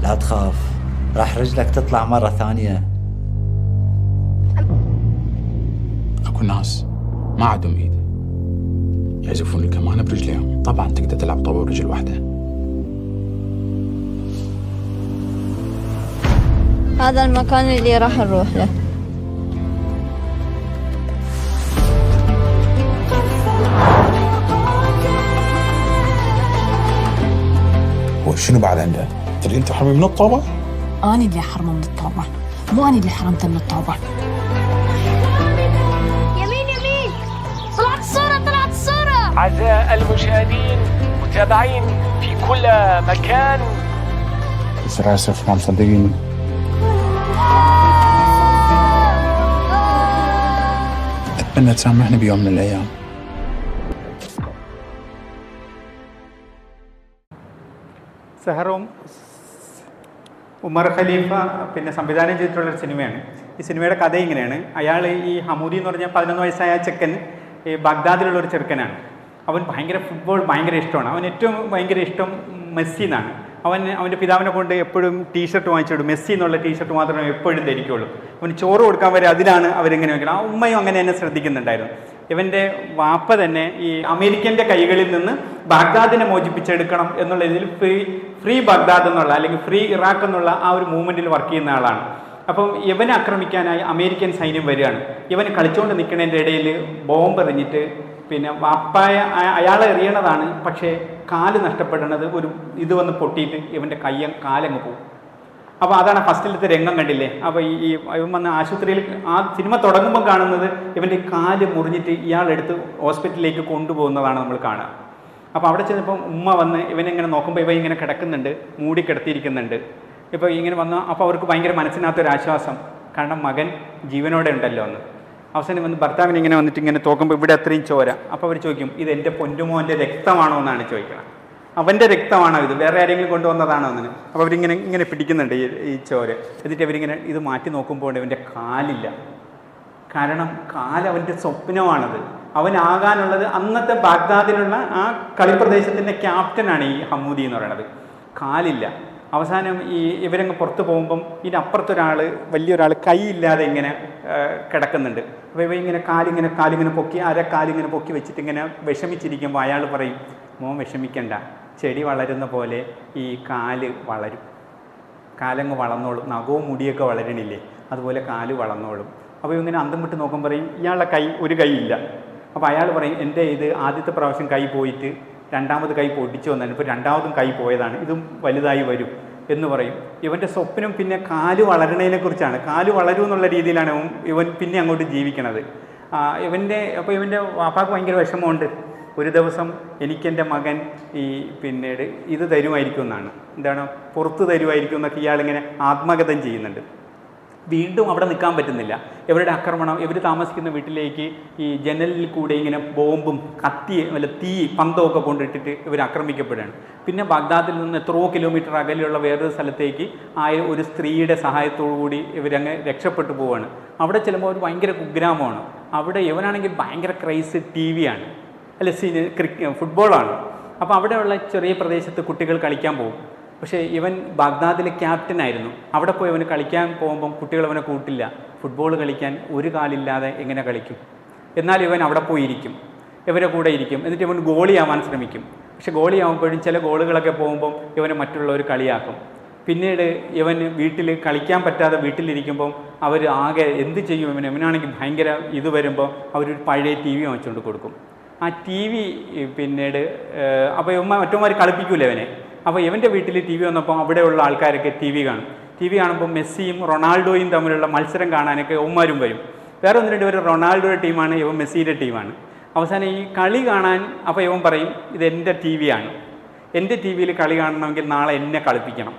لا تخاف، راح رجلك تطلع مرة ثانية. اكو ناس ما عندهم ايد يعزفون الكمان برجليهم. طبعا تقدر تلعب طوبة برجل واحدة. هذا المكان اللي راح نروح له. وشنو بعد عنده؟ تريد انت حرمي من الطوبة؟ أنا اللي حرمه من الطوبة، مو أنا اللي حرمته من الطوبة. يمين طلعت الصورة. أعزائي المشاهدين متابعين في كل مكان، بس آسف ما مصدقين. أتمنى تسامحني بيوم من الأيام. സഹറും ഉമർ ഖലീഫ പിന്നെ സംവിധാനം ചെയ്തിട്ടുള്ളൊരു സിനിമയാണ്. ഈ സിനിമയുടെ കഥ ഇങ്ങനെയാണ്. അയാൾ ഈ ഹമൂദി എന്ന് പറഞ്ഞാൽ 11 വയസ്സായ ചെക്കൻ, ഈ ബാഗ്ദാദിലുള്ളൊരു ചെറുക്കനാണ്. അവൻ ഫുട്ബോൾ ഭയങ്കര ഇഷ്ടമാണ്. അവൻ ഏറ്റവും ഭയങ്കര ഇഷ്ടം മെസ്സി എന്നാണ്. അവൻ്റെ പിതാവിനെ കൊണ്ട് എപ്പോഴും ടീഷർട്ട് വാങ്ങിച്ചിടും. മെസ്സി എന്നുള്ള ടീഷർട്ട് മാത്രമേ എപ്പോഴും ധരിക്കുകയുള്ളൂ. അവന് ചോറ് കൊടുക്കാൻ വരെ അതിലാണ് അവരിങ്ങനെ വയ്ക്കണം. ആ ഉമ്മയും അങ്ങനെ തന്നെ ശ്രദ്ധിക്കുന്നുണ്ടായിരുന്നു. ഇവൻ്റെ വാപ്പ തന്നെ ഈ അമേരിക്കൻ്റെ കൈകളിൽ നിന്ന് ബാഗ്ദാദിനെ മോചിപ്പിച്ചെടുക്കണം എന്നുള്ള ഇതിൽ ഫ്രീ ബാഗ്ദാദ് എന്നുള്ള അല്ലെങ്കിൽ ഫ്രീ ഇറാഖ് എന്നുള്ള ആ ഒരു മൂവ്മെൻറ്റിൽ വർക്ക് ചെയ്യുന്ന ആളാണ്. അപ്പം ഇവനെ ആക്രമിക്കാനായി അമേരിക്കൻ സൈന്യം വരികയാണ്. ഇവന് കളിച്ചുകൊണ്ട് നിൽക്കുന്നതിൻ്റെ ഇടയിൽ ബോംബ് എറിഞ്ഞിട്ട് പിന്നെ വാപ്പായ അയാളെ എറിയണതാണ്. പക്ഷേ കാല് നഷ്ടപ്പെടുന്നത് ഇത് വന്ന് പൊട്ടിയിട്ട് ഇവൻ്റെ കാലങ്ങ് പോകും. അപ്പോൾ അതാണ് ഫസ്റ്റിലത്തെ രംഗം കണ്ടില്ലേ. അപ്പോൾ ഇവൻ വന്ന് ആശുപത്രിയിൽ ആ സിനിമ തുടങ്ങുമ്പോൾ കാണുന്നത് ഇവൻ്റെ കാല് മുറിഞ്ഞിട്ട് ഇയാളെടുത്ത് ഹോസ്പിറ്റലിലേക്ക് കൊണ്ടുപോകുന്നതാണ് നമ്മൾ കാണുക. അപ്പോൾ അവിടെ ചെന്നപ്പം ഉമ്മ വന്ന് ഇവനെങ്ങനെ നോക്കുമ്പോൾ ഇവ ഇങ്ങനെ കിടക്കുന്നുണ്ട്, മൂടി കിടത്തിയിരിക്കുന്നുണ്ട്. ഇപ്പോൾ ഇങ്ങനെ വന്ന് അപ്പോൾ അവർക്ക് ഭയങ്കര മനസ്സിനകത്തൊരാശ്വാസം, കാരണം മകൻ ജീവനോടെ ഉണ്ടല്ലോ എന്ന്. അവസാനം വന്ന് ഭർത്താവിനെ ഇങ്ങനെ വന്നിട്ട് ഇങ്ങനെ തോക്കുമ്പോൾ ഇവിടെ അത്രയും ചോര. അപ്പോൾ അവർ ചോദിക്കും, ഇത് എൻ്റെ പൊന്നുമോൻ്റെ രക്തമാണോ എന്നാണ് ചോദിക്കണം. അവൻ്റെ രക്തമാണോ ഇത്, വേറെ ആരെങ്കിലും കൊണ്ടുവന്നതാണോ എന്ന്. അപ്പോൾ അവരിങ്ങനെ പിടിക്കുന്നുണ്ട് ഈ ചോര. എന്നിട്ട് അവരിങ്ങനെ ഇത് മാറ്റി നോക്കുമ്പോൾ ഇവൻ്റെ കാലില്ല. കാരണം അവൻ്റെ സ്വപ്നമാണത്. അവനാകാനുള്ളത് അന്നത്തെ ബാഗ്ദാദിലുള്ള ആ കളിപ്രദേശത്തിൻ്റെ ക്യാപ്റ്റനാണ് ഈ ഹമ്മൂദി എന്ന് പറയുന്നത്. കാലില്ല. അവസാനം ഇവരങ്ങ് പുറത്ത് പോകുമ്പം ഇതിനപ്പുറത്തൊരാൾ, വലിയൊരാൾ കൈയില്ലാതെ ഇങ്ങനെ കിടക്കുന്നുണ്ട്. അപ്പോൾ ഇങ്ങനെ കാലിങ്ങനെ പൊക്കി കാലിങ്ങനെ പൊക്കി വെച്ചിട്ട് ഇങ്ങനെ വിഷമിച്ചിരിക്കുമ്പോൾ അയാൾ പറയും, മോൻ വിഷമിക്കണ്ട, ചെടി വളരുന്ന പോലെ ഈ കാല് വളരും, കാലങ്ങ് വളർന്നോളും, നഖവും മുടിയൊക്കെ വളരണില്ലേ അതുപോലെ കാല് വളർന്നോളും. അപ്പോൾ ഇങ്ങനെ അന്തം വിട്ട് നോക്കുമ്പോൾ പറയും ഇയാളുടെ ഒരു കൈ ഇല്ല. അപ്പോൾ അയാൾ പറയും എൻ്റെ ഇത് ആദ്യത്തെ പ്രാവശ്യം കൈ പോയിട്ട് രണ്ടാമത് കൈ പൊടിച്ചു വന്നതിന് ഇപ്പോൾ രണ്ടാമതും കൈ പോയതാണ്, ഇതും വലുതായി വരും എന്ന് പറയും. ഇവൻ്റെ സ്വപ്നം പിന്നെ കാല് വളരണതിനെക്കുറിച്ചാണ്. കാല് വളരും എന്നുള്ള രീതിയിലാണ് ഇവൻ പിന്നെ അങ്ങോട്ട് ജീവിക്കണത്. അപ്പോൾ ഇവൻ്റെ വാപ്പാക്ക് ഭയങ്കര വിഷമമുണ്ട്. ഒരു ദിവസം എനിക്കെൻ്റെ മകൻ പിന്നീട് ഇത് തരുമായിരിക്കും എന്നാണ്, എന്താണ് പുറത്ത് തരുമായിരിക്കും എന്നൊക്കെ ഇയാളിങ്ങനെ ആത്മകഥം ചെയ്യുന്നുണ്ട്. വീണ്ടും അവിടെ നിൽക്കാൻ പറ്റുന്നില്ല. ഇവരുടെ ആക്രമണം, ഇവർ താമസിക്കുന്ന വീട്ടിലേക്ക് ഈ ജനലിൽ കൂടെ ഇങ്ങനെ ബോംബും തീ പന്തമൊക്കെ കൊണ്ടിട്ടിട്ട് ഇവർ ആക്രമിക്കപ്പെടുകയാണ്. പിന്നെ ബാഗ്ദാദിൽ നിന്ന് എത്രയോ കിലോമീറ്റർ അകലെയുള്ള വേറൊരു സ്ഥലത്തേക്ക് ഒരു സ്ത്രീയുടെ സഹായത്തോടു കൂടി ഇവരങ്ങ് രക്ഷപ്പെട്ടു പോവുകയാണ്. അവിടെ ചെല്ലുമ്പോൾ ഒരു ഭയങ്കര കുഗ്രാമമാണ്. അവിടെ ഇവനാണെങ്കിൽ ഭയങ്കര ക്രൈസ് TV ആണ്, ഫുട്ബോളാണ്. അപ്പോൾ അവിടെയുള്ള ചെറിയ പ്രദേശത്ത് കുട്ടികൾ കളിക്കാൻ പോകും. പക്ഷേ ഇവൻ ബാഗ്ദാദിലെ ക്യാപ്റ്റനായിരുന്നു. അവിടെ പോയി അവന് കളിക്കാൻ പോകുമ്പം കുട്ടികൾ അവനെ കൂട്ടില്ല. ഫുട്ബോൾ കളിക്കാൻ ഒരു കാലില്ലാതെ എങ്ങനെ കളിക്കും? എന്നാൽ ഇവൻ അവിടെ പോയിരിക്കും, ഇവരെ കൂടെ ഇരിക്കും. എന്നിട്ട് ഇവൻ ഗോളിയാവാൻ ശ്രമിക്കും. പക്ഷെ ഗോളിയാവുമ്പോഴും ചില ഗോളുകളൊക്കെ പോകുമ്പം ഇവനെ മറ്റുള്ളവർ കളിയാക്കും. പിന്നീട് ഇവൻ വീട്ടിൽ കളിക്കാൻ പറ്റാതെ വീട്ടിലിരിക്കുമ്പം അവർ ആകെ എന്ത് ചെയ്യും? ഇവനാണെങ്കിൽ ഭയങ്കര ഇത് വരുമ്പോൾ അവരൊരു പഴയ TV വാങ്ങിച്ചുകൊണ്ട് കൊടുക്കും. ആ TV പിന്നീട് അപ്പോൾ മറ്റവന്മാർ കളിപ്പിക്കൂല ഇവനെ. അപ്പോൾ ഇവൻ്റെ വീട്ടിൽ TV വന്നപ്പോൾ അവിടെയുള്ള ആൾക്കാരൊക്കെ TV കാണും. TV കാണുമ്പോൾ മെസ്സിയും റൊണാൾഡോയും തമ്മിലുള്ള മത്സരം കാണാനൊക്കെ ഉമ്മാരും വരും. വേറെ ഒന്ന് രണ്ട് പേര് റൊണാൾഡോയുടെ ടീമാണ്, ഇവൻ മെസ്സിയുടെ ടീമാണ്. അവസാനം ഈ കളി കാണാൻ അപ്പോൾ ഇവൻ പറയും ഇത് എൻ്റെ TV ആണ്, എൻ്റെ TV കളി കാണണമെങ്കിൽ നാളെ എന്നെ കളിപ്പിക്കണം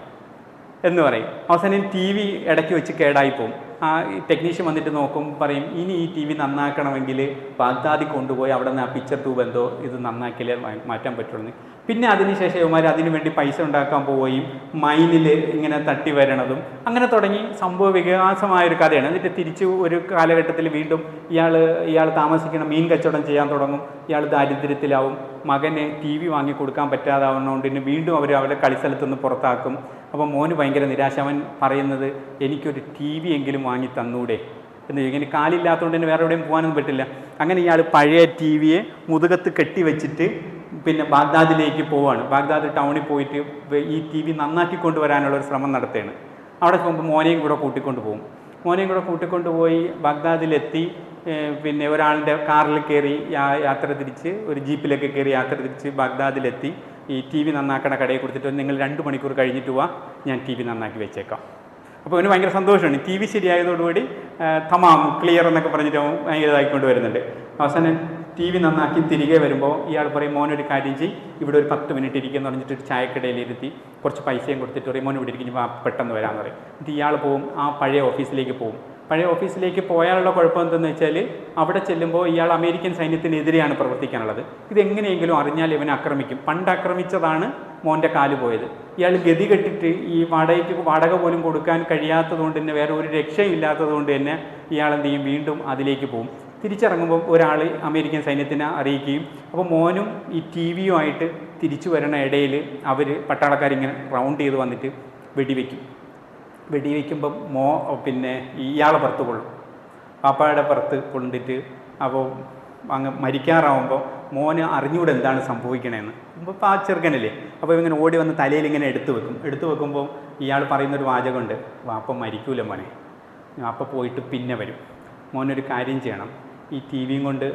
എന്ന് പറയും. അവസാനം TV ഇടയ്ക്ക് വെച്ച് കേടായിപ്പോവും. ആ ടെക്നീഷ്യൻ വന്നിട്ട് നോക്കും, പറയും ഇനി ഈ TV നന്നാക്കണമെങ്കിൽ ബാഗ്ദാദിൽ കൊണ്ടുപോയി അവിടെ നിന്ന് ആ പിക്ചർ ട്യൂബ് എന്തോ ഇത് നന്നാക്കിയാലേ മാറ്റാൻ പറ്റുള്ളൂ. പിന്നെ അതിനുശേഷം ഇവന്മാർ അതിനു വേണ്ടി പൈസ ഉണ്ടാക്കാൻ പോവുകയും മൈനിൽ ഇങ്ങനെ തട്ടി വരണതും അങ്ങനെ തുടങ്ങി സംഭവ വികാസമായൊരു കഥയാണ്. എന്നിട്ട് തിരിച്ച് ഒരു കാലഘട്ടത്തിൽ വീണ്ടും ഇയാൾ താമസിക്കുന്ന മീൻ കച്ചവടം ചെയ്യാൻ തുടങ്ങും. ഇയാൾ ദാരിദ്ര്യത്തിലാവും. മകന് TV വാങ്ങി കൊടുക്കാൻ പറ്റാതാവുന്നതുകൊണ്ട് തന്നെ വീണ്ടും അവരുടെ കളിസ്ഥലത്തുനിന്ന് പുറത്താക്കും. അപ്പോൾ മോന് ഭയങ്കര നിരാശ. അവൻ പറയുന്നത് എനിക്കൊരു TV എങ്കിലും വാങ്ങി തന്നൂടെ എന്ന്. ഇങ്ങനെ കാലില്ലാത്തതുകൊണ്ട് തന്നെ വേറെ എവിടെയും പോകാനൊന്നും പറ്റില്ല. അങ്ങനെ ഇയാൾ പഴയ TVയെ മുതുകത്ത് കെട്ടി വെച്ചിട്ട് പിന്നെ ബാഗ്ദാദിലേക്ക് പോവുകയാണ്. ബാഗ്ദാദ് ടൗണിൽ പോയിട്ട് ഈ TV നന്നാക്കി കൊണ്ടുവരാനുള്ളൊരു ശ്രമം നടത്തുകയാണ്. അവിടെ പോകുമ്പോൾ മോനെയും കൂടെ കൂട്ടിക്കൊണ്ടുപോയി ബാഗ്ദാദിലെത്തി. പിന്നെ ഒരാളുടെ കാറിൽ കയറി യാത്ര തിരിച്ച്, ഒരു ജീപ്പിലൊക്കെ കയറി യാത്ര തിരിച്ച് ബാഗ്ദാദിലെത്തി. ഈ TV നന്നാക്കണ കടയിൽ കൊടുത്തിട്ട് നിങ്ങൾ 2 മണിക്കൂർ കഴിഞ്ഞിട്ട് പോവാ, ഞാൻ TV നന്നാക്കി വെച്ചേക്കാം. അപ്പോൾ അവന് ഭയങ്കര സന്തോഷമാണ്. TV ശരിയായതോടുകൂടി തമാം ക്ലിയർ എന്നൊക്കെ പറഞ്ഞിട്ട് അവൻ ഭയങ്കര ഇതായിക്കൊണ്ട് വരുന്നുണ്ട്. അവസാനം TV നന്നാക്കി തിരികെ വരുമ്പോൾ ഇയാൾ പറയും മോനൊരു കാര്യം ചെയ്യും, ഇവിടെ ഒരു 10 മിനിറ്റ് ഇരിക്കുമെന്ന് പറഞ്ഞിട്ട് ഒരു ചായക്കടയിലിരുത്തി കുറച്ച് പൈസയും കൊടുത്തിട്ട് പറയും മോൻ ഇവിടെ ഇരിക്കുമ്പോൾ പെട്ടെന്ന് വരാമെന്ന് പറയും. എന്നിട്ട് ഇയാൾ പോവും, ആ പഴയ ഓഫീസിലേക്ക് പോവും. പഴയ ഓഫീസിലേക്ക് പോയാലുള്ള കുഴപ്പം എന്തെന്ന് വെച്ചാൽ അവിടെ ചെല്ലുമ്പോൾ ഇയാൾ അമേരിക്കൻ സൈന്യത്തിനെതിരെയാണ് പ്രവർത്തിക്കാനുള്ളത്. ഇതെങ്ങനെയെങ്കിലും അറിഞ്ഞാൽ ഇവനെ ആക്രമിക്കും. പണ്ട് ആക്രമിച്ചതാണ് മോൻ്റെ കാല് പോയത്. ഇയാൾ ഗതി കെട്ടിട്ട് ഈ വാടക പോലും കൊടുക്കാൻ കഴിയാത്തതുകൊണ്ട് തന്നെ വേറെ ഒരു രക്ഷയില്ലാത്തതുകൊണ്ട് തന്നെ ഇയാൾ എന്ത് ചെയ്യും, വീണ്ടും അതിലേക്ക് പോകും. തിരിച്ചിറങ്ങുമ്പോൾ ഒരാൾ അമേരിക്കൻ സൈന്യത്തിനെ അറിയിക്കുകയും അപ്പോൾ മോനും ഈ TVയുമായിട്ട് തിരിച്ചു വരണ ഇടയിൽ അവർ പട്ടാളക്കാരിങ്ങനെ റൗണ്ട് ചെയ്ത് വന്നിട്ട് വെടിവെക്കുമ്പം പിന്നെ ഇയാളെ പുറത്ത് കൊള്ളും, പാപ്പായുടെ പുറത്ത് കൊണ്ടിട്ട്. അപ്പോൾ അങ്ങ് മരിക്കാറാവുമ്പോൾ മോന് അറിഞ്ഞുകൂടെ എന്താണ് സംഭവിക്കണേന്ന്. അപ്പോൾ ആ ചെറുക്കനല്ലേ, അപ്പോൾ ഇങ്ങനെ ഓടി വന്ന് തലയിൽ ഇങ്ങനെ എടുത്തു വെക്കുമ്പോൾ ഇയാൾ പറയുന്നൊരു വാചകമുണ്ട്, വാപ്പ മരിക്കൂല മോനെ, വാപ്പ പോയിട്ട് പിന്നെ വരും, മോനൊരു കാര്യം ചെയ്യണം, ഈ TVയും കൊണ്ട്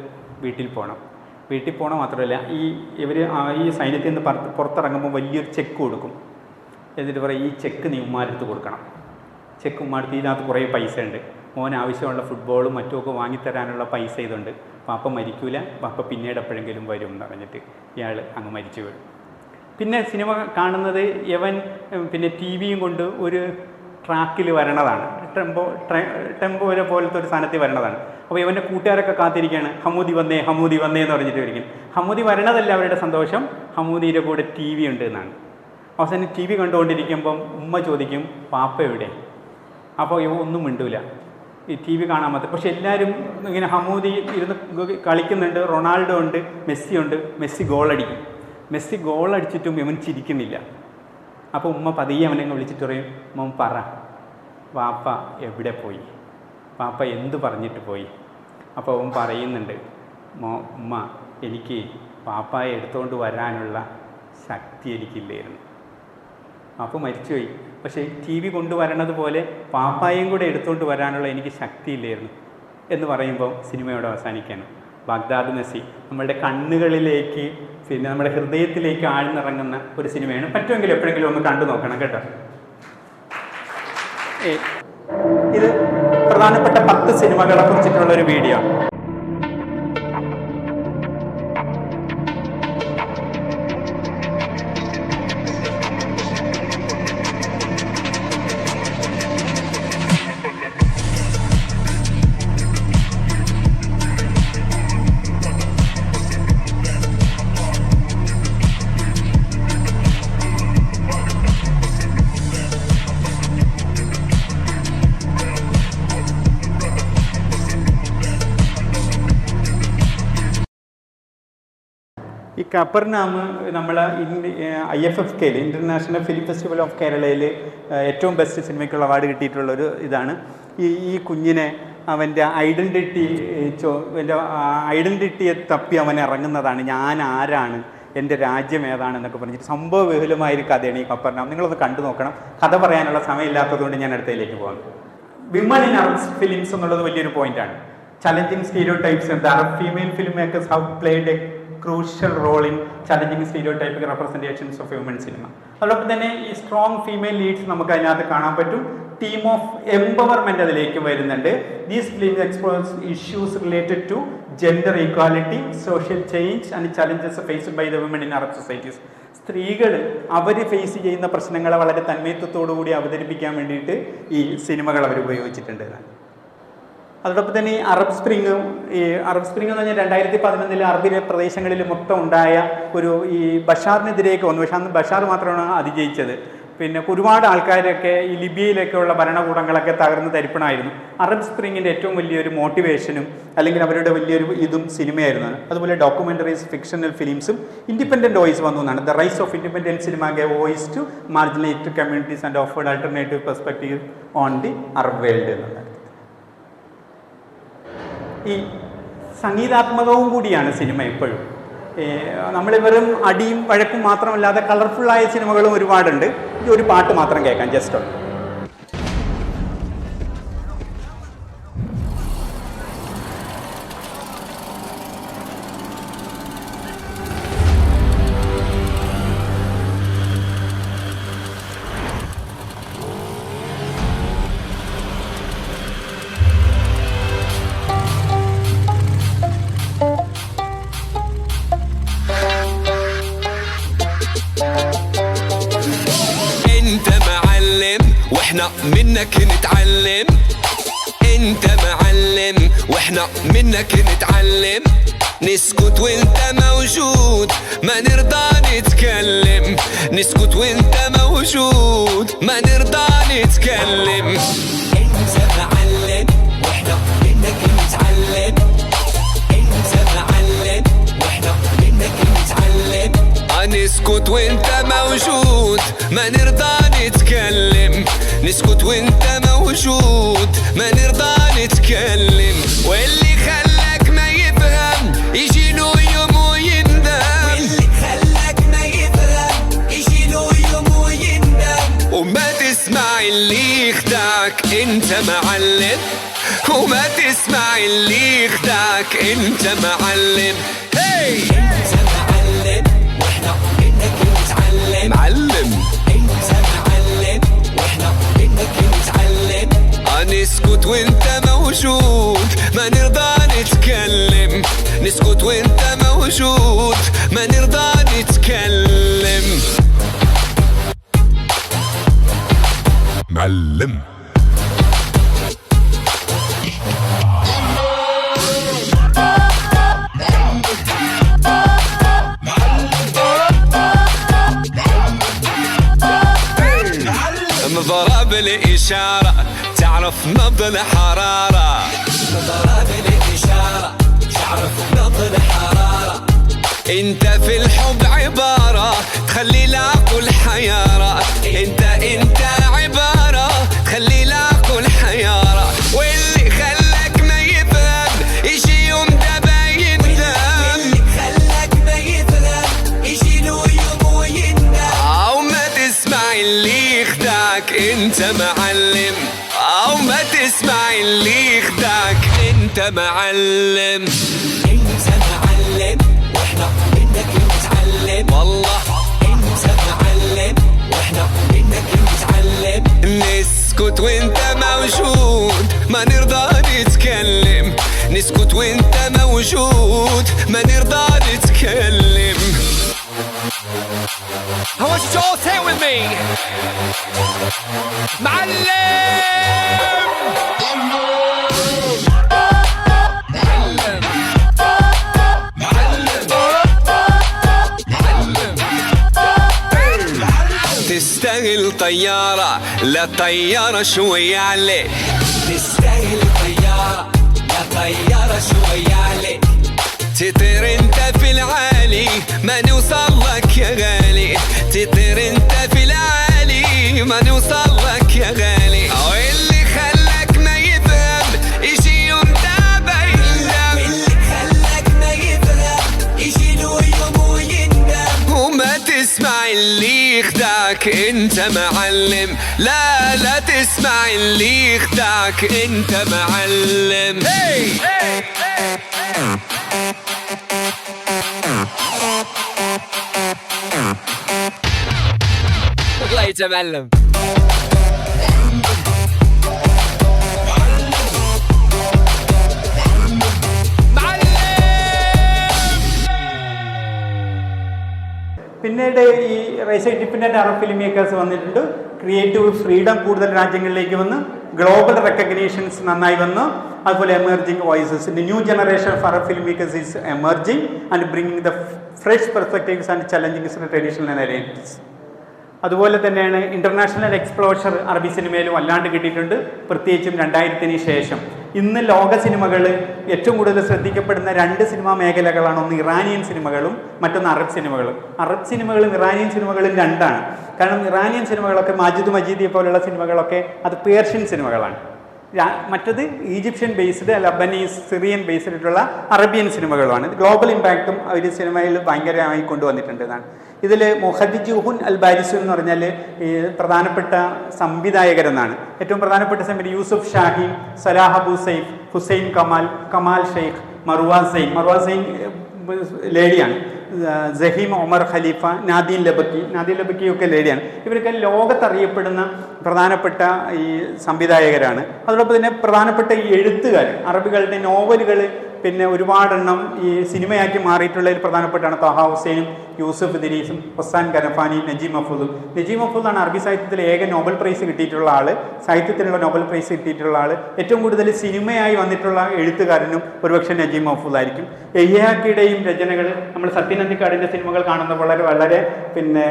വീട്ടിൽ പോകണം മാത്രമല്ല ഈ സൈന്യത്തിൽ നിന്ന് പുറത്തിറങ്ങുമ്പോൾ വലിയൊരു ചെക്ക് കൊടുക്കും. എന്നിട്ട് പറയും ഈ ചെക്ക് നീ ഉമ്മാരെടുത്ത് കൊടുക്കണം. ചെക്ക് ഉമ്മാരെടുത്ത് ഇതിനകത്ത് കുറേ പൈസ ഉണ്ട്, മോൻ ആവശ്യമുള്ള ഫുട്ബോളും മറ്റുമൊക്കെ വാങ്ങിത്തരാനുള്ള പൈസ ഇതുണ്ട്, പാപ്പ മരിക്കൂല, പാപ്പ പിന്നീട് എപ്പോഴെങ്കിലും വരും എന്ന് പറഞ്ഞിട്ട് ഇയാൾ അങ്ങ് മരിച്ചു വീഴും. പിന്നെ സിനിമ കാണുന്നത് ഇവൻ പിന്നെ TVയും കൊണ്ട് ഒരു ട്രാക്കിൽ വരണതാണ്, ടെമ്പോയിലെ പോലത്തെ ഒരു സ്ഥാനത്തിൽ വരണതാണ്. അപ്പോൾ ഇവൻ്റെ കൂട്ടുകാരൊക്കെ കാത്തിരിക്കുകയാണ്, ഹമ്മൂദി വന്നേ എന്ന് പറഞ്ഞിട്ട് വരികയും. ഹമ്മൂദി വരണതല്ല അവരുടെ സന്തോഷം, ഹമ്മൂദിയുടെ കൂടെ TV ഉണ്ട് എന്നാണ്. അവസാനം TV കണ്ടുകൊണ്ടിരിക്കുമ്പം ഉമ്മ ചോദിക്കും പാപ്പ എവിടെ? അപ്പോൾ ഇവ ഒന്നും മിണ്ടൂല. ഈ TV കാണാൻ മാത്രം. പക്ഷെ എല്ലാവരും ഇങ്ങനെ ഹമൂദി ഇരുന്ന് കളിക്കുന്നുണ്ട്. റൊണാൾഡോ ഉണ്ട്, മെസ്സി ഉണ്ട്. മെസ്സി ഗോളടിക്കും. മെസ്സി ഗോളടിച്ചിട്ടും ഇവൻ ചിരിക്കുന്നില്ല. അപ്പോൾ ഉമ്മ പതിയെ അവനെ വിളിച്ചിട്ട് പറയും, മോൻ പറ, വാപ്പ എവിടെ പോയി, വാപ്പ എന്ത് പറഞ്ഞിട്ട് പോയി? അപ്പോൾ അവൻ പറയുന്നുണ്ട്, ഉമ്മ എനിക്ക് പാപ്പായെ എടുത്തുകൊണ്ട് വരാനുള്ള ശക്തി എനിക്കില്ലായിരുന്നു. അപ്പോൾ മരിച്ചുപോയി. പക്ഷേ TV കൊണ്ടുവരണത് പോലെ പാപ്പായും കൂടെ എടുത്തുകൊണ്ട് വരാനുള്ള എനിക്ക് ശക്തിയില്ലായിരുന്നു എന്ന് പറയുമ്പോൾ സിനിമയോട് അവസാനിക്കാണ്. ബാഗ്ദാദ് മെസ്സി നമ്മളുടെ കണ്ണുകളിലേക്ക്, പിന്നെ നമ്മുടെ ഹൃദയത്തിലേക്ക് ആഴ്ന്നിറങ്ങുന്ന ഒരു സിനിമയാണ്. പറ്റുമെങ്കിൽ എപ്പോഴെങ്കിലും ഒന്ന് കണ്ടു നോക്കണം കേട്ടോ. ഇത് പ്രധാനപ്പെട്ട 10 സിനിമകളെ കുറിച്ചിട്ടുള്ളൊരു വീഡിയോ. ഈ കപ്പർനാം നമ്മൾ IFFK international film festival of കേരളയിൽ ഏറ്റവും ബെസ്റ്റ് സിനിമയ്ക്കുള്ള അവാർഡ് കിട്ടിയിട്ടുള്ളൊരു ഇതാണ്. ഈ കുഞ്ഞിനെ അവൻ്റെ ഐഡൻറ്റിറ്റിയെ തപ്പി അവൻ ഇറങ്ങുന്നതാണ്. ഞാൻ ആരാണ്, എൻ്റെ രാജ്യം ഏതാണെന്നൊക്കെ പറഞ്ഞിട്ട് സംഭവബഹുലമായൊരു കഥയാണ് ഈ കപ്പർനാം. നിങ്ങളൊന്ന് കണ്ടു നോക്കണം. കഥ പറയാനുള്ള സമയമില്ലാത്തതുകൊണ്ട് ഞാൻ അടുത്തതിലേക്ക് പോകാം. വിമൺ ഇൻ അറബ് ഫിലിംസ് എന്നുള്ളത് വലിയൊരു പോയിന്റാണ്. Challenging stereotypes. The Arab female film makers have played A crucial role in challenging stereotypic representations of women cinema. അതോടൊപ്പം തന്നെ ഈ സ്ട്രോങ് ഫീമെയിൽ ലീഡ്സ് നമുക്ക് അതിനകത്ത് കാണാൻ പറ്റും. തീം ഓഫ് എംപവർമെൻറ്റ് അതിലേക്ക് വരുന്നുണ്ട്. These films explores issues related to gender equality, social change and challenges faced by the women in Arab societies. സ്ത്രീകൾ അവർ ഫേസ് ചെയ്യുന്ന പ്രശ്നങ്ങളെ വളരെ തന്മയത്വത്തോടു കൂടി അവതരിപ്പിക്കാൻ വേണ്ടിയിട്ട് ഈ സിനിമകൾ അവർ ഉപയോഗിച്ചിട്ടുണ്ട്. അതോടൊപ്പം തന്നെ ഈ അറബ് സ്പ്രിങ് എന്ന് പറഞ്ഞാൽ 2011 അറബിലെ പ്രദേശങ്ങളിൽ മൊത്തം ഉണ്ടായ ഒരു ഈ ബഷാറിനെതിരെയൊക്കെ വന്നു. പക്ഷേ അന്ന് ബഷാർ മാത്രമാണ് അതിജയിച്ചത്. പിന്നെ ഒരുപാട് ആൾക്കാരൊക്കെ ഈ ലിബിയയിലൊക്കെ ഉള്ള ഭരണകൂടങ്ങളൊക്കെ തകർന്ന് തരിപ്പണമായിരുന്നു. അറബ് സ്പ്രിങ്ങിൻ്റെ ഏറ്റവും വലിയൊരു മോട്ടിവേഷനും അല്ലെങ്കിൽ അവരുടെ വലിയൊരു ഇതും സിനിമയായിരുന്നു. അതുപോലെ ഡോക്യുമെൻ്ററീസ്, ഫിക്ഷണൽ ഫിലിംസും ഇൻഡിപെൻഡൻറ്റ് വോയിസ് വന്നു എന്നാണ്. The rise of independent cinema gave voice to marginalised communities and offered alternative perspective on the Arab world എന്നുള്ളത്. ഈ സംഗീതാത്മകവും കൂടിയാണ് സിനിമ എപ്പോഴും. നമ്മൾ വെറും അടിയും വഴക്കും മാത്രമല്ലാതെ കളർഫുള്ളായ സിനിമകളും ഒരുപാടുണ്ട്. ഈ ഒരു പാട്ട് മാത്രം കേൾക്കാം, ജസ്റ്റ് ഒന്ന്. منك نتعلم. انت معلم واحنا منك نتعلم. نسكت وانت موجود ما نرضى نتكلم. نسكت وانت موجود ما نرضى نتكلم. انت معلم واحنا منك نتعلم. انت معلم واحنا منك نتعلم. نسكت وانت موجود ما نرضى نتكلم. نسكت وانت موجود ما نرضى نتكلم. واللي خلاك ما يفهم يجي له يوم ويندم. واللي خلاك ما يفهم يجي له يوم ويندم. وما تسمع اللي يخدعك انت معلم. وما تسمع اللي يخدعك انت معلم. هي انت معلم واحنا منك نتعلم. معلم انت معلم واحنا منك نتعلم. نسكت وانت موجود ما نرضى نتكلم. نسكت وانت موجود ما نرضى نتكلم. معلم ضرب الإشارة تعرف نبض الحرارة نظرات الإشارة تعرف نبض الحرارة انت في الحب عبارة تخلي العقل حيارة انت عبارة تخلي العقل حيارة واللي خلاك ما يفهم يجي يوم دابا يندم واللي خلاك ما يفهم يجي له يوم ويندم او ما تسمع اللي يخدعك انت معلم او ما تسمع اللي يخدعك انت معلم انت معلم واحنا منك نتعلم والله انت معلم واحنا منك نتعلم نسكت وانت موجود ما نرضى نتكلم نسكت وانت موجود ما نرضى نتكلم I want you to all say it with me. تستاهل طيارة لا طيارة شوية عليك تستاهل طيارة لا طيارة شوية عليك تطير انت في العالي ما نوصل لك يا غالي تطير انت في العالي ما نوصل لك يا غالي واللي خلاك ما يفهم يجي يوم دابا يندم واللي خلاك ما يفهم يجي له يوم ويندم وما تسمع اللي يخدعك انت معلم لا تسمع اللي يخدعك انت معلم الله يتعلم. പിന്നീട് ഈ റേഷ്യ ഇൻഡിപെൻഡന്റ് അറബ് ഫിലിം മേക്കേഴ്സ് വന്നിട്ടുണ്ട്. ക്രിയേറ്റീവ് ഫ്രീഡം കൂടുതൽ രാജ്യങ്ങളിലേക്ക് വന്ന് ഗ്ലോബൽ റെക്കഗ്നീഷൻസ് നന്നായി വന്നു. അതുപോലെ emerging voices new generation of Arab film makers is emerging and bringing the fresh perspectives and challengings traditional narratives. അതുപോലെ തന്നെയാണ് ഇൻ്റർനാഷണൽ എക്സ്പ്ലോഷർ അറബി സിനിമയിലും വല്ലാണ്ട് കിട്ടിയിട്ടുണ്ട്. പ്രത്യേകിച്ചും 2000-ന് ശേഷം ഇന്ന് ലോക സിനിമകൾ ഏറ്റവും കൂടുതൽ ശ്രദ്ധിക്കപ്പെടുന്ന 2 സിനിമാ മേഖലകളാണ്. ഒന്ന് ഇറാനിയൻ സിനിമകളും മറ്റൊന്ന് അറബ് സിനിമകളും. അറബ് സിനിമകളും ഇറാനിയൻ സിനിമകളും രണ്ടാണ്. കാരണം ഇറാനിയൻ സിനിമകളൊക്കെ മാജിദ് മജീദിയെ പോലുള്ള സിനിമകളൊക്കെ അത് പേർഷ്യൻ സിനിമകളാണ്. മറ്റത് ഈജിപ്ഷ്യൻ ബേസ്ഡ് ലബനീസ് സിറിയൻ ബേസ്ഡിലുള്ള അറേബ്യൻ സിനിമകളുമാണ്. ഗ്ലോബൽ ഇമ്പാക്റ്റും ഒരു സിനിമയിൽ ഭയങ്കരമായി കൊണ്ടുവന്നിട്ടുണ്ട് എന്നാണ്. ഇതിൽ മുഹദ്ദിജുഹുൻ അൽ ബാരിസു എന്ന് പറഞ്ഞാൽ ഈ പ്രധാനപ്പെട്ട സംവിധായകരെന്നാണ്. ഏറ്റവും പ്രധാനപ്പെട്ട സംവിധായകർ യൂസുഫ് ഷാഹീൻ, സലാഹ് അബു സൈഫ്, ഹുസൈൻ കമാൽ ഷെയ്ഖ്, മർവാൻ സെയിൻ ലേഡിയാണ്, ജഹീം ഒമർ ഖലീഫ, നാദീൻ ലബക്കിയൊക്കെ ലേഡിയാണ്. ഇവരൊക്കെ ലോകത്തറിയപ്പെടുന്ന പ്രധാനപ്പെട്ട ഈ സംവിധായകരാണ്. അതോടൊപ്പം തന്നെ പ്രധാനപ്പെട്ട ഈ എഴുത്തുകാർ, അറബികളുടെ നോവലുകൾ പിന്നെ ഒരുപാടെണ്ണം ഈ സിനിമയാക്കി മാറിയിട്ടുള്ളതിൽ പ്രധാനപ്പെട്ടാണ് ത്വഹാ ഹുസൈനും യൂസുഫ് ഇദ്രീസും ഹുസാൻ ഗനഫാനി, നജീം മഫൂദും. നജീം മഫൂദാണ് അറബി സാഹിത്യത്തിൽ ഏക നോബൽ പ്രൈസ് കിട്ടിയിട്ടുള്ള ആൾ, സാഹിത്യത്തിനുള്ള നോബൽ പ്രൈസ് കിട്ടിയിട്ടുള്ള ആൾ. ഏറ്റവും കൂടുതൽ സിനിമയായി വന്നിട്ടുള്ള എഴുത്തുകാരനും ഒരുപക്ഷെ നജീം മഫൂദായിരിക്കും. യഹ്യാക്കിയുടെയും രചനകൾ നമ്മൾ സത്യനന്ദിക്കാടിൻ്റെ സിനിമകൾ കാണുന്ന വളരെ പിന്നെ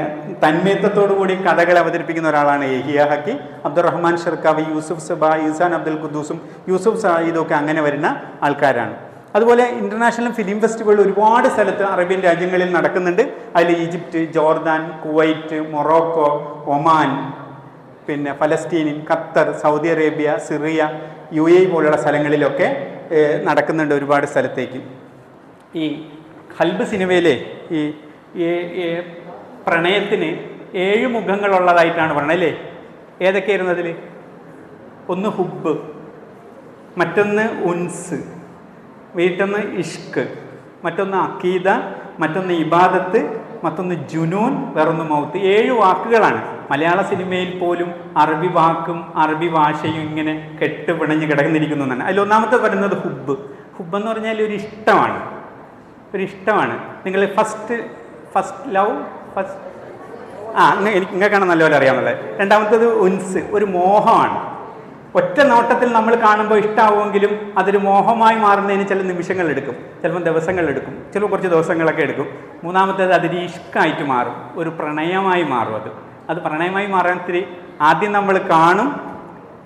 തന്മയത്വത്തോടു കൂടി കഥകൾ അവതരിപ്പിക്കുന്ന ഒരാളാണ് യഹ്യാക്കി. അബ്ദുറഹ്മാൻ ഷർക്കാവി, യൂസുഫ് സബ, ഈസാൻ അബ്ദുൽ ഖുദ്ദൂസും യൂസുഫ് സഈദും ഒക്കെ അങ്ങനെ വരുന്ന ആൾക്കാരാണ്. അതുപോലെ ഇൻ്റർനാഷണൽ ഫിലിം ഫെസ്റ്റിവൽ ഒരുപാട് സ്ഥലത്ത് അറേബ്യൻ രാജ്യങ്ങളിൽ നടക്കുന്നുണ്ട്. അതിൽ Egypt, Jordan, Kuwait, Morocco, Oman, പിന്നെ ഫലസ്തീൻ, Qatar, Saudi Arabia, Syria, UAE പോലുള്ള സ്ഥലങ്ങളിലൊക്കെ നടക്കുന്നുണ്ട് ഒരുപാട് സ്ഥലത്തേക്ക്. ഈ ഖൽബ് സിനിമയിലെ ഈ പ്രണയത്തിന് 7 മുഖങ്ങളുള്ളതായിട്ടാണ് പറയുന്നത് അല്ലേ? ഏതൊക്കെയായിരുന്നു അതിൽ? ഒന്ന് ഹുബ്, മറ്റൊന്ന് ഉൻസ്, മറ്റൊന്ന് ഇഷ്ക്, മറ്റൊന്ന് അക്കീദ, മറ്റൊന്ന് ഇബാദത്ത്, മറ്റൊന്ന് ജുനൂൻ, വേറൊന്ന് മൗത്ത്. 7 വാക്കുകളാണ്. മലയാള സിനിമയിൽ പോലും അറബി വാക്കും അറബി ഭാഷയും ഇങ്ങനെ കെട്ടുപിണഞ്ഞ് കിടന്നിരിക്കുന്നു എന്നാണ്. അതിലൊന്നാമത്തെ പറയുന്നത് ഹുബ്. ഹുബ് എന്ന് പറഞ്ഞാൽ ഒരു ഇഷ്ടമാണ്. നിങ്ങൾ ഫസ്റ്റ് ലവ് എനിക്ക് ഇങ്ങനെയാണ് നല്ലപോലെ അറിയാമെന്നുള്ളത്. രണ്ടാമത്തേത് ഉൻസ്, ഒരു മോഹമാണ്. ഒറ്റ നോട്ടത്തിൽ നമ്മൾ കാണുമ്പോൾ ഇഷ്ടമാവുമെങ്കിലും അതൊരു മോഹമായി മാറുന്നതിന് ചില നിമിഷങ്ങളെടുക്കും, ചിലപ്പോൾ ദിവസങ്ങളെടുക്കും, ചിലപ്പോൾ കുറച്ച് ദിവസങ്ങളൊക്കെ എടുക്കും. മൂന്നാമത്തേത് അതൊരു ഇഷ്കായിട്ട് മാറും, ഒരു പ്രണയമായി മാറും. അത് പ്രണയമായി മാറാൻ ആദ്യം നമ്മൾ കാണും,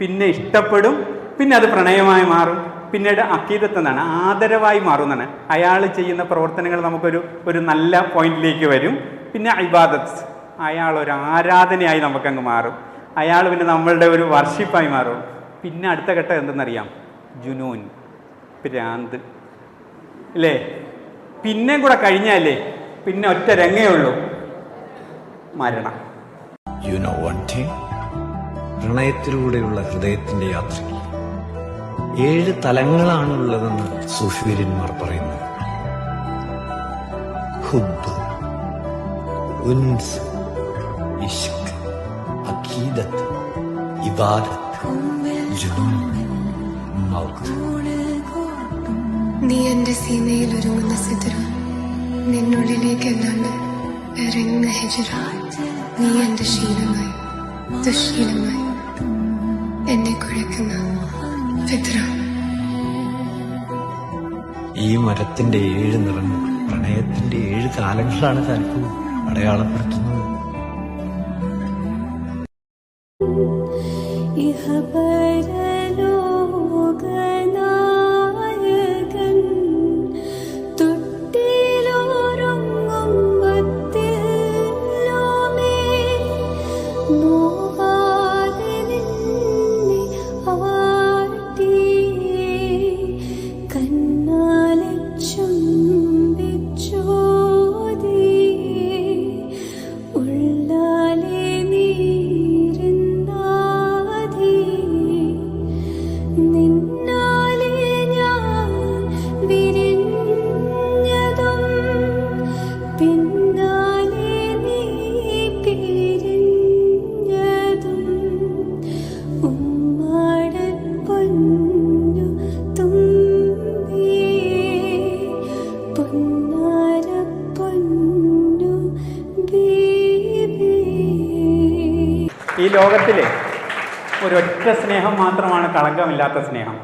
പിന്നെ ഇഷ്ടപ്പെടും, പിന്നെ അത് പ്രണയമായി മാറും, പിന്നീട് അക്കീദത്ത് എന്നാണ്, ആദരവായി മാറുന്നതാണ്. അയാൾ ചെയ്യുന്ന പ്രവർത്തനങ്ങൾ നമുക്കൊരു നല്ല പോയിന്റിലേക്ക് വരും. പിന്നെ ഇബാദത്ത്, അയാൾ ഒരു ആരാധനയായി നമുക്കങ്ങ് മാറും. അയാൾ പിന്നെ നമ്മളുടെ ഒരു വർഷിപ്പായി മാറും. പിന്നെ അടുത്ത ഘട്ടം എന്തെന്നറിയാം? ജുനൂൻ, ഭ്രാന്ത്, അല്ലേ? പിന്നെ കൂടെ കഴിഞ്ഞാലേ പിന്നെ ഒറ്റ രംഗേ ഉള്ളൂ, മരണം. യു നോ വൺ തിങ്, പ്രണയത്തിലൂടെയുള്ള ഹൃദയത്തിന്റെ യാത്രയിൽ 7 തലങ്ങളാണുള്ളതെന്ന് സൂഫിവര്യന്മാർ പറയുന്നു. ഹുബ്ബ്, ഉൻസ്, ഇഷ്ക്, അഖീദത്ത്, ഇബാദത്ത്, ജുനൂൻ, മൗത്ത്. നീ എന്റെ സീമയിൽ ഒരുങ്ങുന്ന സിദ്ര, നിന്നുള്ളിലേക്കല്ലാണ്ട് ഇറങ്ങുന്ന ഹിജ്റ. നീ എന്റെ ശീലമായി, ദുശീലമായി, എന്നെ കുഴക്കുന്ന ഫിത്ര. ഈ മരത്തിന്റെ 7 നിറങ്ങൾ പ്രണയത്തിന്റെ 7 കാലങ്ങളാണ് താല്പര്യം അടയാളപ്പെടുത്തുന്നത്. ഈ ലോകത്തിലെ ഒരൊറ്റ സ്നേഹം മാത്രമാണ് കളങ്കമില്ലാത്ത സ്നേഹം.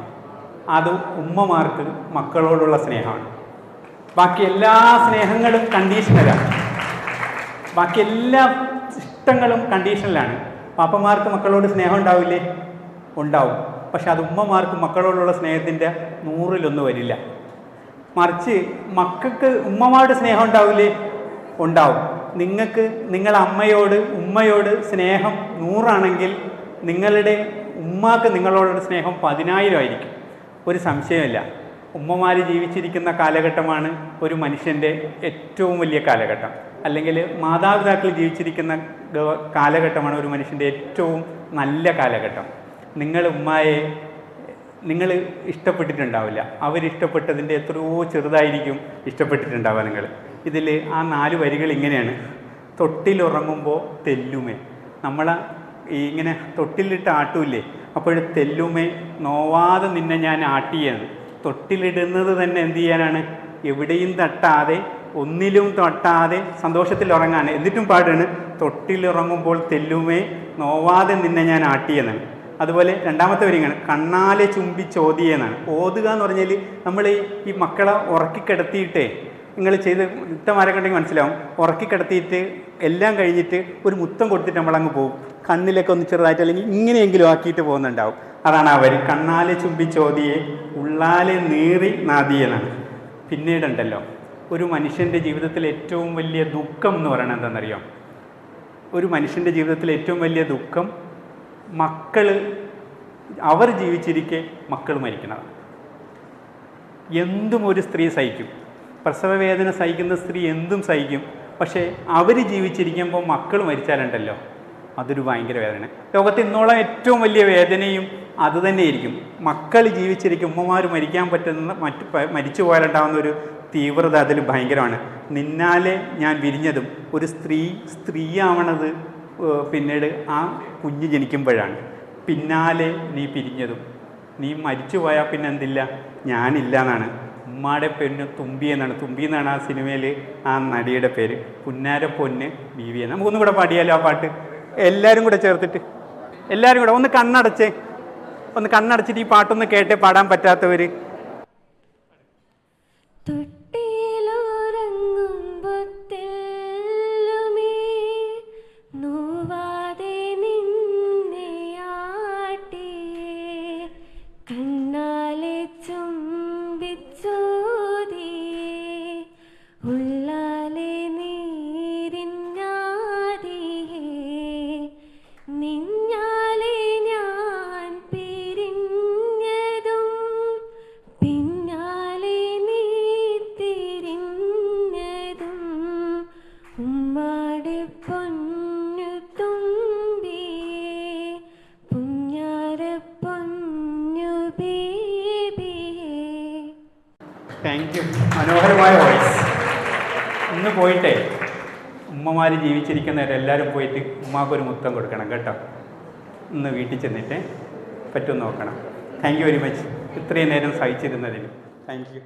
അത് ഉമ്മമാർക്ക് മക്കളോടുള്ള സ്നേഹമാണ്. ബാക്കി എല്ലാ സ്നേഹങ്ങളും കണ്ടീഷണലാണ്. ബാക്കി എല്ലാ ഇഷ്ടങ്ങളും കണ്ടീഷണലാണ്. പാപ്പന്മാർക്ക് മക്കളോട് സ്നേഹം ഉണ്ടാവില്ലേ? ഉണ്ടാവും. പക്ഷെ അത് ഉമ്മമാർക്ക് മക്കളോടുള്ള സ്നേഹത്തിൻ്റെ 100-1 വരില്ല. മറിച്ച് മക്കൾക്ക് ഉമ്മമാരുടെ സ്നേഹം ഉണ്ടാവില്ലേ? ഉണ്ടാവും. നിങ്ങൾക്ക് നിങ്ങളെ ഉമ്മയോട് സ്നേഹം 100 ആണെങ്കിൽ നിങ്ങളുടെ ഉമ്മാക്ക് നിങ്ങളോടുള്ള സ്നേഹം 10,000 ആയിരിക്കും. ഒരു സംശയമില്ല. ഉമ്മമാർ ജീവിച്ചിരിക്കുന്ന കാലഘട്ടമാണ് ഒരു മനുഷ്യൻ്റെ ഏറ്റവും വലിയ കാലഘട്ടം. അല്ലെങ്കിൽ മാതാപിതാക്കൾ ജീവിച്ചിരിക്കുന്ന കാലഘട്ടമാണ് ഒരു മനുഷ്യൻ്റെ ഏറ്റവും നല്ല കാലഘട്ടം. നിങ്ങൾ ഉമ്മയെ നിങ്ങൾ ഇഷ്ടപ്പെട്ടിട്ടുണ്ടാവില്ല. അവരിഷ്ടപ്പെട്ടതിൻ്റെ എത്രയോ ചെറുതായിരിക്കും ഇഷ്ടപ്പെട്ടിട്ടുണ്ടാവുക നിങ്ങൾ. ഇതിൽ ആ 4 വരികൾ ഇങ്ങനെയാണ്: തൊട്ടിലുറങ്ങുമ്പോൾ തെല്ലുമേ. നമ്മളെ ഇങ്ങനെ തൊട്ടിലിട്ട് ആട്ടൂല്ലേ, അപ്പോൾ തെല്ലുമേ നോവാതെ നിന്നെ ഞാൻ ആട്ടിയാണ്. തൊട്ടിലിടുന്നത് തന്നെ എന്ത് ചെയ്യാനാണ്? എവിടെയും തട്ടാതെ, ഒന്നിലും തട്ടാതെ സന്തോഷത്തിൽ ഉറങ്ങാൻ. എന്നിട്ടും പാടാണ് തൊട്ടിലുറങ്ങുമ്പോൾ തെല്ലുമേ നോവാതെ നിന്നെ ഞാൻ ആട്ടിയെന്നാണ്. അതുപോലെ രണ്ടാമത്തെ വരികയാണ് കണ്ണാലെ ചുംബി ചോദിയെന്നാണ്. ഓതുക എന്ന് പറഞ്ഞാൽ നമ്മൾ ഈ മക്കളെ ഉറക്കിക്കിടത്തിയിട്ടേ, നിങ്ങൾ ചെയ്ത് മുത്തമാരൊക്കെ ഉണ്ടെങ്കിൽ മനസ്സിലാവും, ഉറക്കിക്കിടത്തിയിട്ട് എല്ലാം കഴിഞ്ഞിട്ട് ഒരു മുത്തം കൊടുത്തിട്ട് നമ്മളങ്ങ് പോകും. കണ്ണിലൊക്കെ ഒന്ന് ചെറുതായിട്ട് അല്ലെങ്കിൽ ഇങ്ങനെയെങ്കിലും ആക്കിയിട്ട് പോകുന്നുണ്ടാവും. അതാണ് അവർ കണ്ണാലെ ചുംബി ചോദിയെ ഉള്ളാലെ നീറി നാദിയെന്നാണ്. പിന്നീടുണ്ടല്ലോ ഒരു മനുഷ്യൻ്റെ ജീവിതത്തിൽ ഏറ്റവും വലിയ ദുഃഖം എന്ന് പറയുന്നത് എന്താണെന്നറിയാം? ഒരു മനുഷ്യൻ്റെ ജീവിതത്തിൽ ഏറ്റവും വലിയ ദുഃഖം അവർ ജീവിച്ചിരിക്കെ മക്കൾ മരിക്കുന്നതാണ്. എന്തും ഒരു സ്ത്രീ സഹിക്കും, പ്രസവവേദന സഹിക്കുന്ന സ്ത്രീ എന്തും സഹിക്കും. പക്ഷേ അവർ ജീവിച്ചിരിക്കുമ്പോൾ മക്കൾ മരിച്ചാലുണ്ടല്ലോ അതൊരു ഭയങ്കര വേദന. ലോകത്ത് ഇന്നോളം ഏറ്റവും വലിയ വേദനയും അതുതന്നെയായിരിക്കും. മക്കൾ ജീവിച്ചിരിക്കും, ഉമ്മമാർ മരിക്കാൻ പറ്റുന്ന മരിച്ചു പോയാലുണ്ടാകുന്ന ഒരു തീവ്രത അതിൽ ഭയങ്കരമാണ്. നിന്നാലെ ഞാൻ വിരിഞ്ഞതും ഒരു സ്ത്രീയാവണത് പിന്നീട് ആ കുഞ്ഞ് ജനിക്കുമ്പോഴാണ്. പിന്നാലെ നീ പിരിഞ്ഞതും, നീ മരിച്ചു പോയാൽ പിന്നെ എന്തില്ല, ഞാനില്ല എന്നാണ്. ഉമ്മാടെ പെണ്ണ് തുമ്പി എന്നാണ്. തുമ്പി എന്നാണ് ആ സിനിമയിൽ ആ നടിയുടെ പേര്. പുന്നാര പൊന്ന് ബീവി എന്ന്. നമുക്കൊന്നും കൂടെ പാടിയാലോ ആ പാട്ട്? എല്ലാവരും കൂടെ ചേർത്തിട്ട്, എല്ലാവരും കൂടെ ഒന്ന് കണ്ണടച്ചിട്ട് ഈ പാട്ടൊന്ന് കേട്ടേ, പാടാൻ പറ്റാത്തവർ. Thank you. മനോഹരമായ വോയിസ്. ഇന്ന് പോയിട്ടേ ഉമ്മമാർ ജീവിച്ചിരിക്കുന്നവരെല്ലാവരും പോയിട്ട് ഉമ്മാക്കൊരു മുത്തം കൊടുക്കണം കേട്ടോ. ഇന്ന് വീട്ടിൽ ചെന്നിട്ട് പറ്റുമെന്ന് നോക്കണം. താങ്ക് യു വെരി മച്ച് ഇത്രയും നേരം സഹിച്ചിരുന്നതിന്. Thank you.